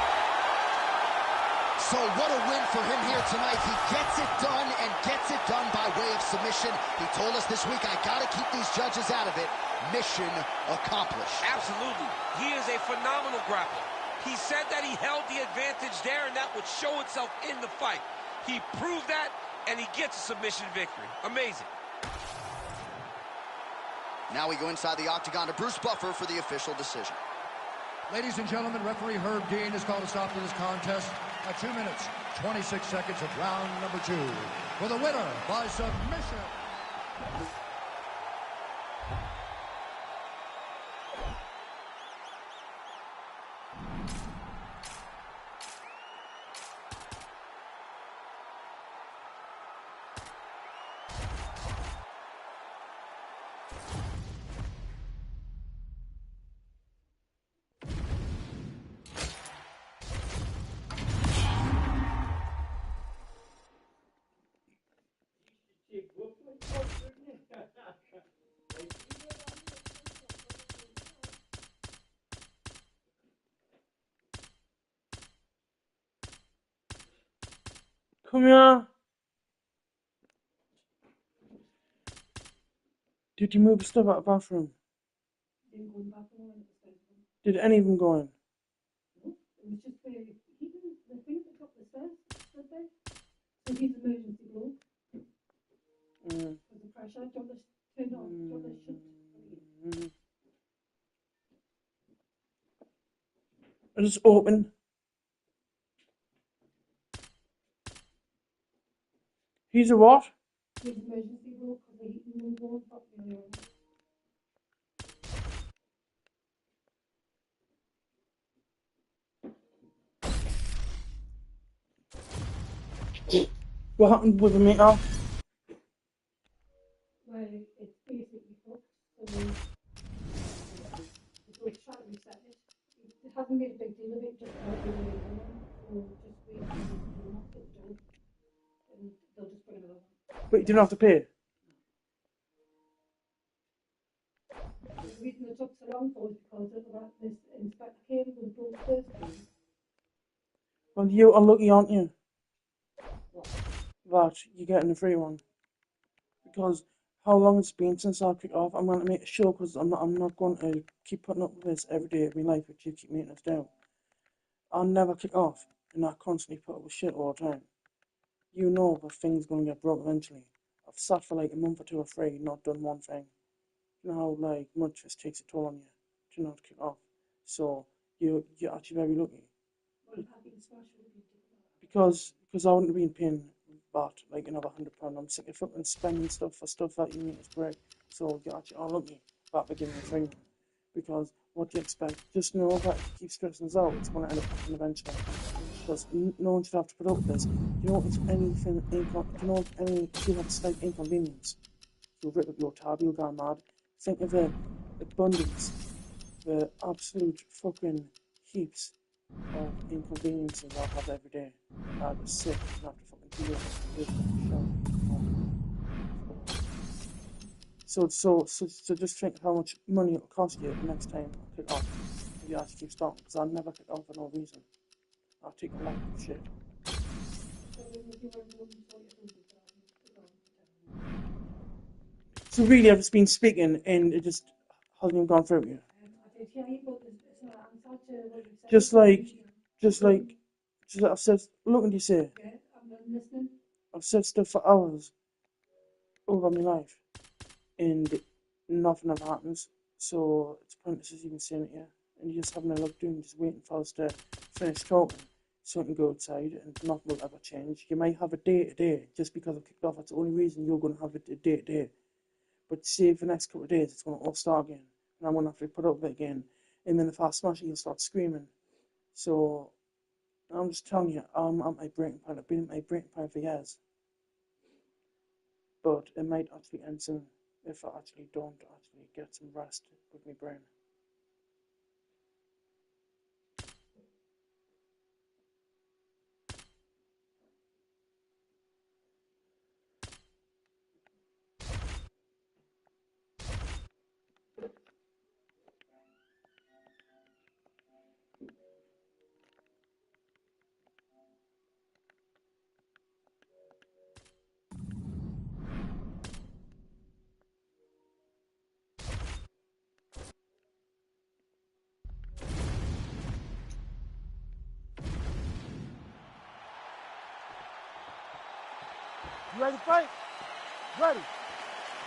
So what a win for him here tonight. He gets it done and gets it done by way of submission. He told us this week, I got to keep these judges out of it. Mission accomplished. Absolutely. He is a phenomenal grappler. He said that he held the advantage there, and that would show itself in the fight. He proved that, and he gets a submission victory. Amazing. Now we go inside the octagon to Bruce Buffer for the official decision. Ladies and gentlemen, referee Herb Dean has called a stop to this contest at 2 minutes, 26 seconds of round number 2. For the winner by submission. Come here. Did you move stuff out of the bathroom? Did any of them go in? Mm. I just open. He's a what? What happened with the meter? But you didn't have to pay. Well, you are lucky, aren't you? That you're getting a free one. Because how long it's been since I kicked off, I'm going to make a show because I'm not going to keep putting up with this every day of my life if you keep making us down. I'll never kick off and I constantly put up with shit all the time. You know the thing's going to get broke eventually. I've sat for like a month or two afraid, not done one thing. You know how like much this takes a toll on you to not kick off. So you're actually very lucky. Because I wouldn't be paying that like another £100. I'm sick of fucking spending stuff for stuff that you mean is great. So you're actually all lucky that they're giving me a free one. Because what do you expect? Just know that if you keep stressing us out, it's going to end up happening eventually. Because no one should have to put up with this. You know, if you have a slight inconvenience, you'll rip up your tab, you'll go mad. Think of the abundance, the absolute fucking heaps of inconveniences I have every day. I just sit and have to fucking deal with it. So just think how much money it'll cost you the next time I kick off. If you actually keep stopping, because I'll never kick off for no reason. I'll take a lot of shit. So really, I've just been speaking and it just hasn't even gone through you. Just like I've said, look what you say. I've said stuff for hours over my life and nothing ever happens. So it's pointless even saying it here. And you're just having a look doing, just waiting for us to finish talking so you can go outside and nothing will ever change. You might have a day to day just because I've kicked off. That's the only reason you're going to have a day to day. But see, for the next couple of days, it's going to all start again. And I'm going to have to put up with it again. And then if I smash it, you'll start screaming. So I'm just telling you, I'm at my breaking point. I've been at my breaking point for years. But it might actually end soon if I actually don't actually get some rest with my brain. You ready to fight? Ready.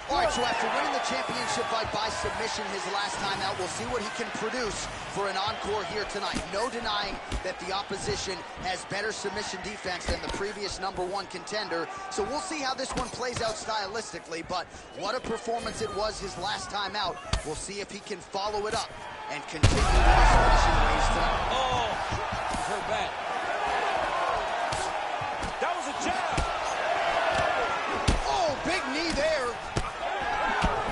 All right, so after winning the championship fight by submission his last time out, we'll see what he can produce for an encore here tonight. No denying that the opposition has better submission defense than the previous #1 contender, so we'll see how this one plays out stylistically, but what a performance it was his last time out. We'll see if he can follow it up and continue with his finishing ways tonight. Oh, he's hurt bad. That was a jab. Oh, big knee there.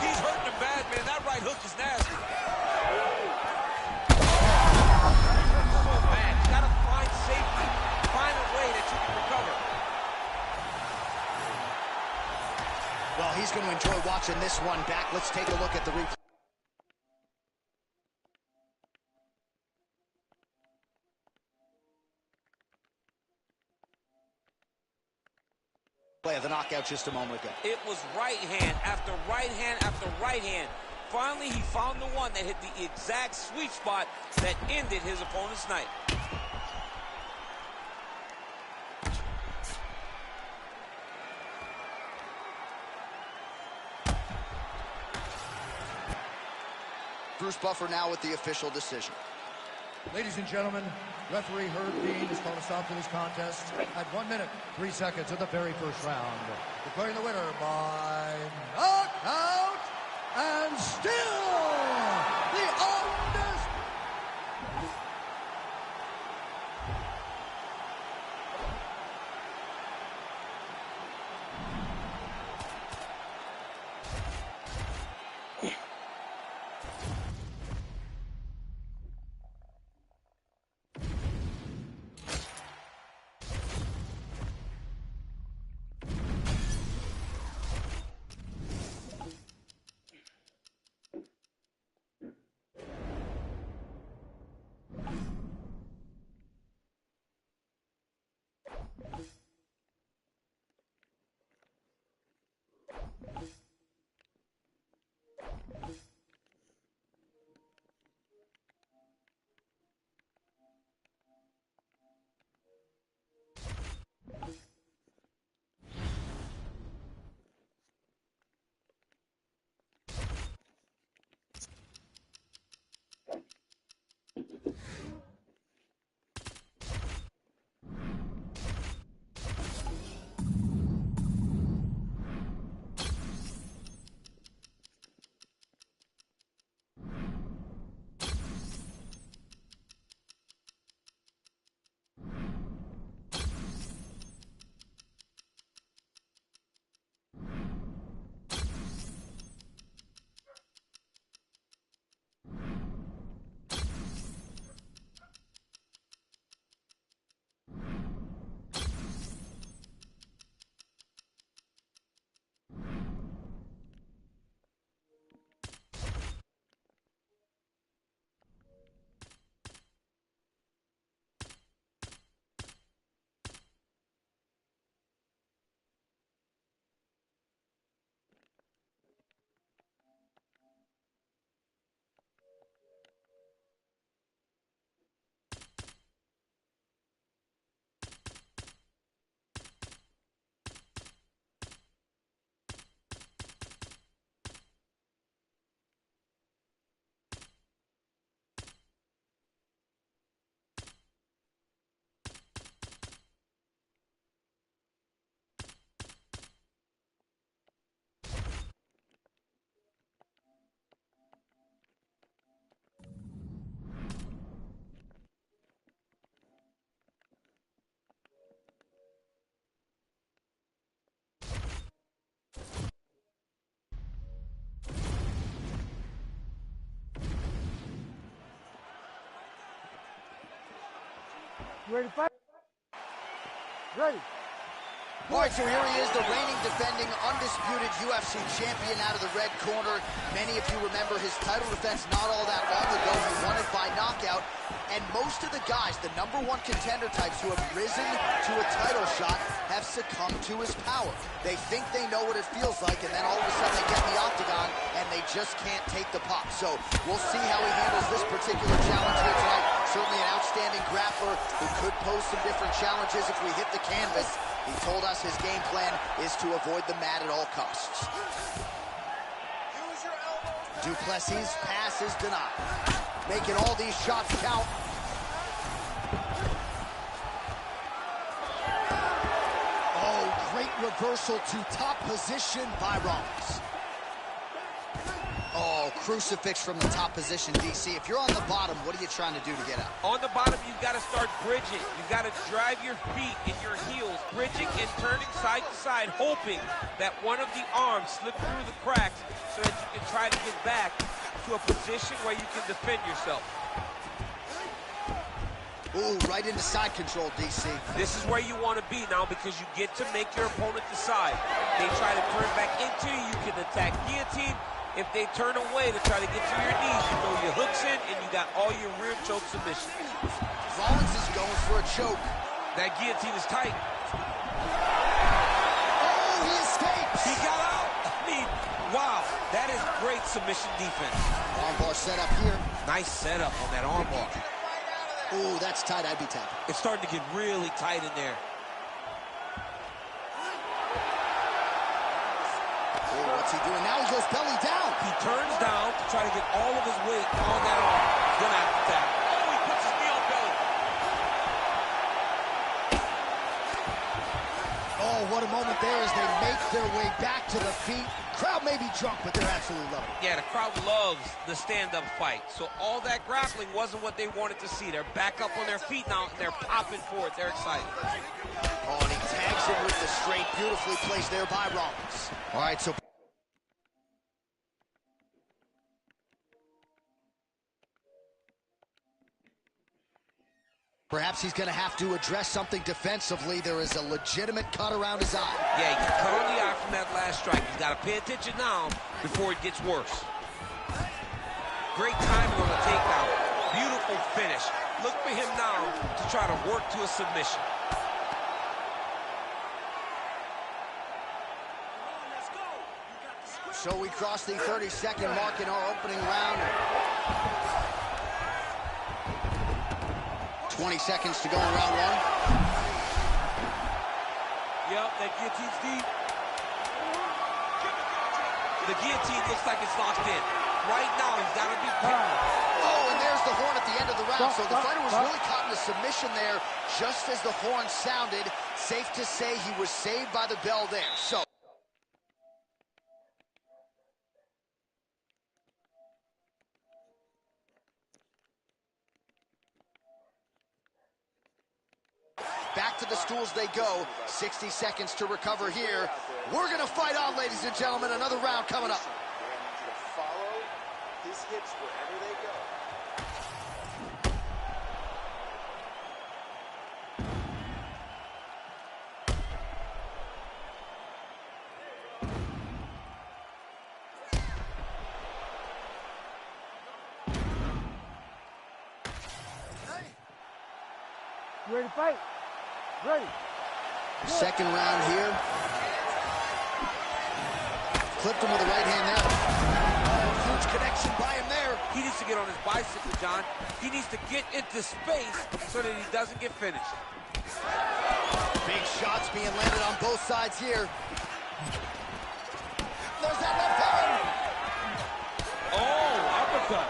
He's hurting him bad, man. That right hook is nasty. So bad. You gotta find safety. Find a way that you can recover. Well, he's going to enjoy watching this one back. Let's take a look at the replay. Play of the knockout just a moment ago. It was right hand after right hand after right hand. Finally, he found the one that hit the exact sweet spot that ended his opponent's night. Bruce Buffer now with the official decision. Ladies and gentlemen, referee Herb Dean has called a stop to this contest at 1 minute, 3 seconds of the very first round. Declaring the winner by knockout and still the undisputed. You ready to fight? Ready. All right, so here he is, the reigning, defending, undisputed UFC champion out of the red corner. Many of you remember his title defense not all that long ago. He won it by knockout. And most of the guys, the #1 contender types who have risen to a title shot, have succumbed to his power. They think they know what it feels like, and then all of a sudden they get in the octagon, and they just can't take the pop. So we'll see how he handles this particular challenge here tonight. Certainly an outstanding grappler who could pose some different challenges if we hit the canvas. He told us his game plan is to avoid the mat at all costs. Use your elbows. Duplessis' pass is denied. Making all these shots count. Oh, great reversal to top position by Rollins. Oh, crucifix from the top position, DC. If you're on the bottom, what are you trying to do to get out? On the bottom, you've got to start bridging. You've got to drive your feet and your heels, bridging and turning side to side, hoping that one of the arms slip through the cracks so that you can try to get back to a position where you can defend yourself. Ooh, right into side control, DC. This is where you want to be now because you get to make your opponent decide. They try to turn back into you, you can attack guillotine. If they turn away to try to get to your knees, you throw your hooks in, and you got all your rear choke submissions. Rollins is going for a choke. That guillotine is tight. Oh, he escapes. He got out. I mean, wow, that is great submission defense. Armbar set up here. Nice setup on that armbar. Ooh, that's tight. I'd be tapping. It's starting to get really tight in there. What's he doing now? He goes belly down. He turns down to try to get all of his weight on that arm. He's going to have to tap. Oh, he puts his knee on belly. Oh, what a moment there as they make their way back to the feet. Crowd may be drunk, but they're absolutely loving it. Yeah, the crowd loves the stand-up fight. So all that grappling wasn't what they wanted to see. They're back up on their feet now, and they're popping for it. They're excited. Oh, and he tags him with the straight. Beautifully placed there by Rollins. All right, so... perhaps he's going to have to address something defensively. There is a legitimate cut around his eye. Yeah, he got cut on the eye from that last strike. He's got to pay attention now before it gets worse. Great timing on the takedown. Beautiful finish. Look for him now to try to work to a submission. So we cross the 30-second mark in our opening round. 20 seconds to go in round one. Yep, that guillotine's deep. The guillotine looks like it's locked in. Right now, he's got to be careful. Oh, and there's the horn at the end of the round. So the fighter was really caught in a submission there just as the horn sounded. Safe to say he was saved by the bell there. So... back to the stools they go. 60 seconds to recover here. We're going to fight on, ladies and gentlemen. Another round coming up. Follow his hips wherever they go. You ready to fight? Ready. Second round here. Clipped him with the right hand there. Huge connection by him there. He needs to get on his bicycle, John. He needs to get into space so that he doesn't get finished. Big shots being landed on both sides here. There's that left hand. Oh, uppercut.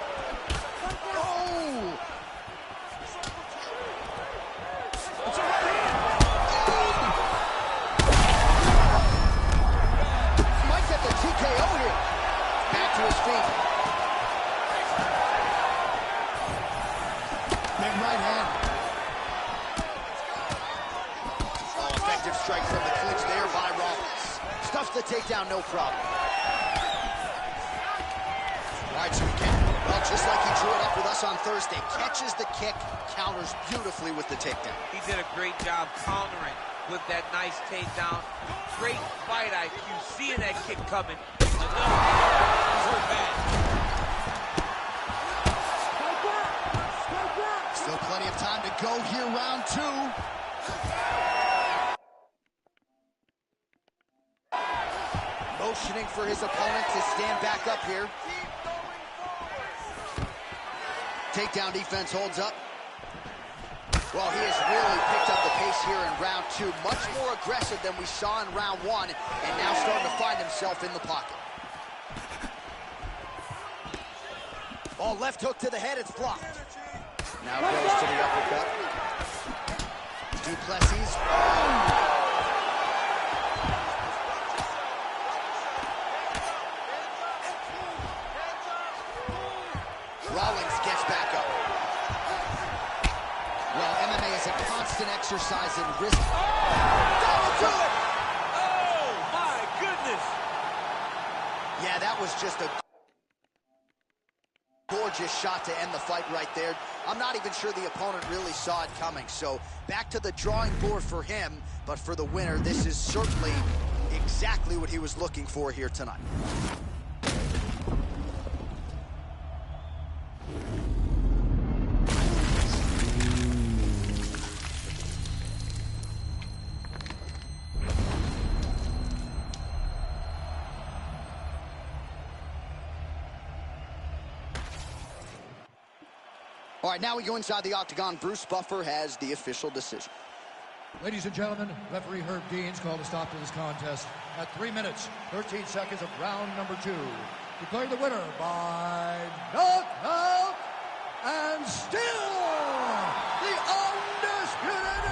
Oh! Might get the TKO here. Back to his feet. Big right hand. Oh, effective strike from the clinch there by Rollins. Stuffs the takedown, no problem. All right, so he can. Well, just like he drew it up with us on Thursday, catches the kick, counters beautifully with the takedown. He did a great job countering with that nice takedown. Great fight IQ, seeing that kick coming. Another hurt bad. Still plenty of time to go here, round two. Motioning for his opponent to stand back up here. Takedown defense holds up. Well, he has really picked up the pace here in round 2. Much more aggressive than we saw in round 1, and now starting to find himself in the pocket. Oh, left hook to the head, it's blocked. Now goes to the uppercut. Duplessis. Oh. Rawlings gets back up. Well, MMA is a constant exercise in risk. Oh, my goodness. Yeah, that was just a gorgeous shot to end the fight right there. I'm not even sure the opponent really saw it coming. So back to the drawing board for him, but for the winner, this is certainly exactly what he was looking for here tonight. All right, now we go inside the octagon. Bruce Buffer has the official decision. Ladies and gentlemen, referee Herb Dean's called a stop to this contest at 3 minutes, 13 seconds of round number 2. Declaring the winner by knockout and still the undisputed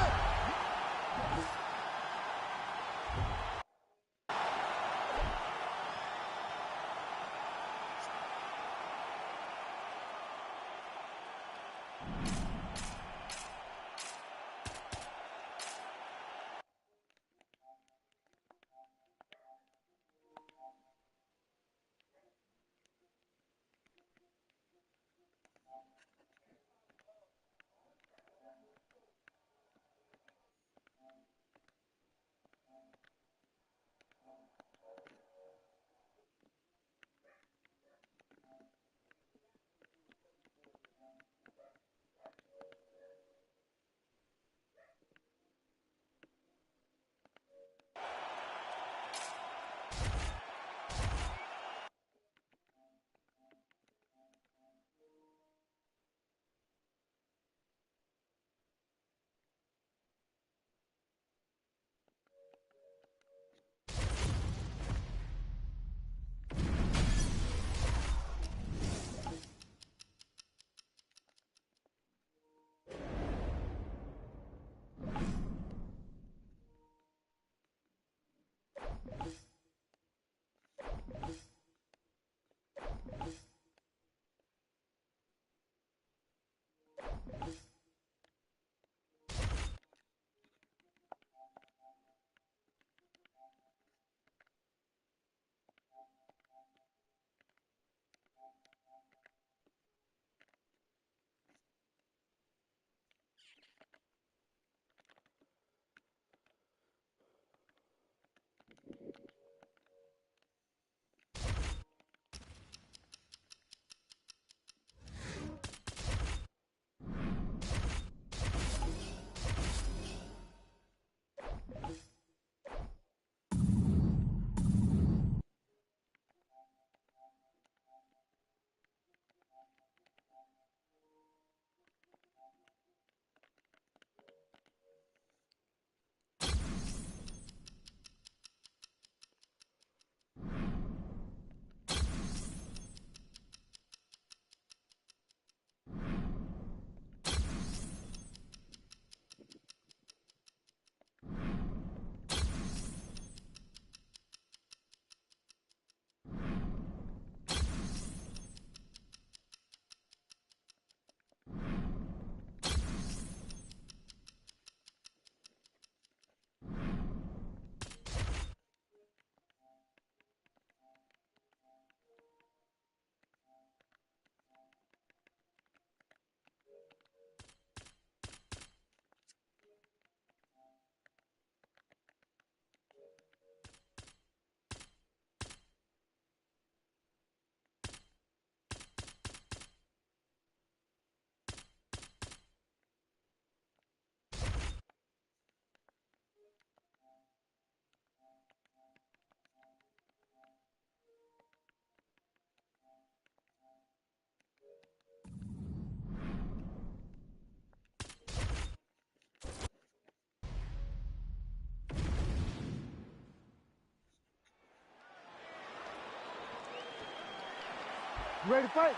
You ready to fight?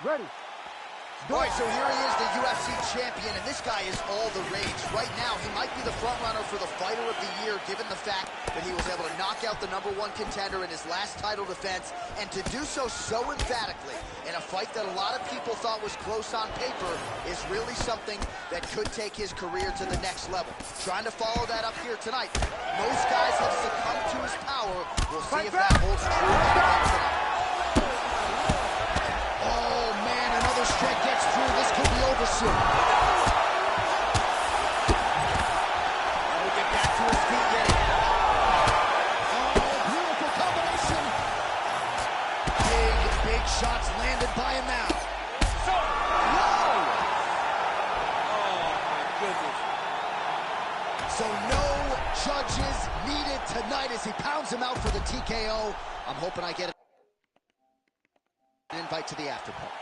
Ready. All right, so here he is, the UFC champion, and this guy is all the rage. Right now, he might be the front runner for the Fighter of the Year, given the fact that he was able to knock out the #1 contender in his last title defense, and to do so emphatically in a fight that a lot of people thought was close on paper is really something that could take his career to the next level. Trying to follow that up here tonight. Most guys have succumbed to his power. We'll see if that holds true again tonight. Another strike gets through. This could be over soon. He'll get back to his feet yet again. Oh, beautiful combination. Big shots landed by him now. So, Whoa! oh my goodness. So no judges needed tonight as he pounds him out for the TKO. I'm hoping I get an invite to the after party.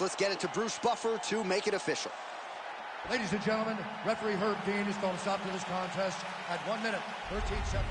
Let's get it to Bruce Buffer to make it official. Ladies and gentlemen, referee Herb Dean is going to stop to this contest at 1 minute, 13 seconds.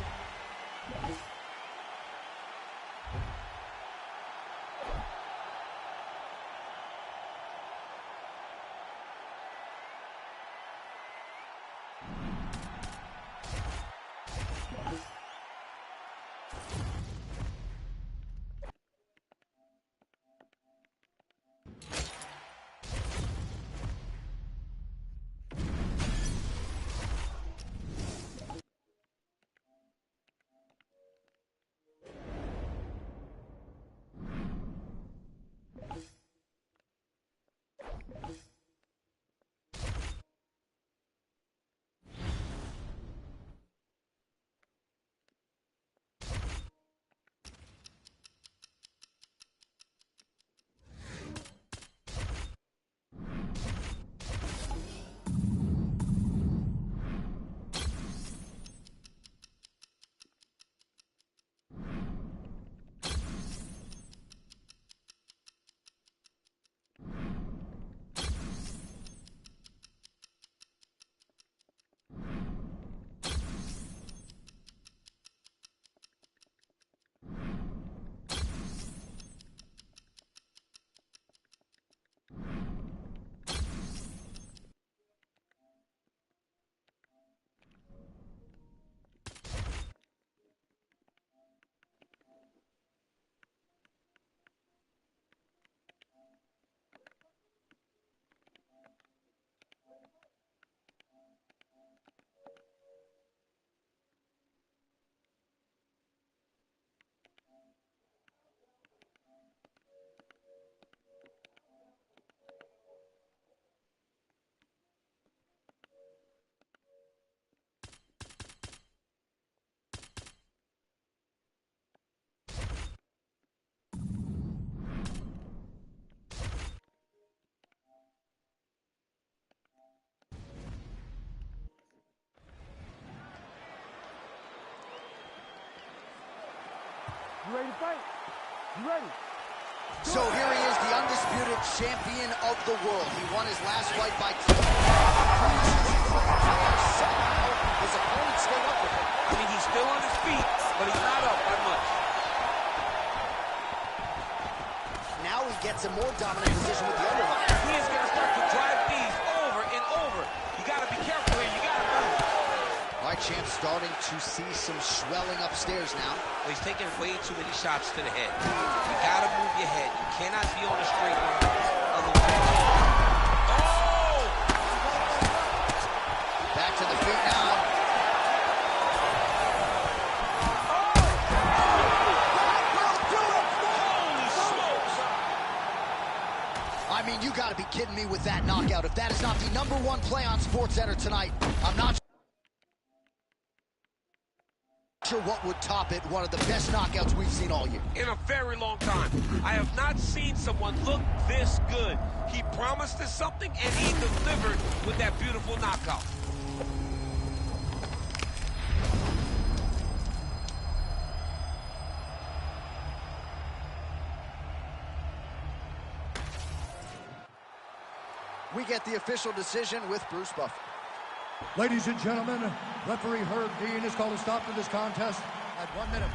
You ready to fight? You ready? So here he is, the undisputed champion of the world. He won his last fight by somehow his opponent stayed up with him. I mean, he's still on his feet, but he's not up by much. Now he gets a more dominant position with the underhook. He is going to start to drive these over and over. You got to be careful here. You got to move. All right, champ, starting to see some swelling upstairs now. Well, he's taking way too many shots to the head. You gotta move your head. You cannot be on a straight line. Otherwise, oh! Back to the feet now. I mean, you gotta be kidding me with that knockout. If that is not the #1 play on SportsCenter tonight, I'm not sure what would top it. One of the best knockouts we've seen all year. In a very long time. I have not seen someone look this good. He promised us something, and he delivered with that beautiful knockout. We get the official decision with Bruce Buffer. Ladies and gentlemen, referee Herb Dean has called a stop to this contest at 1 minute.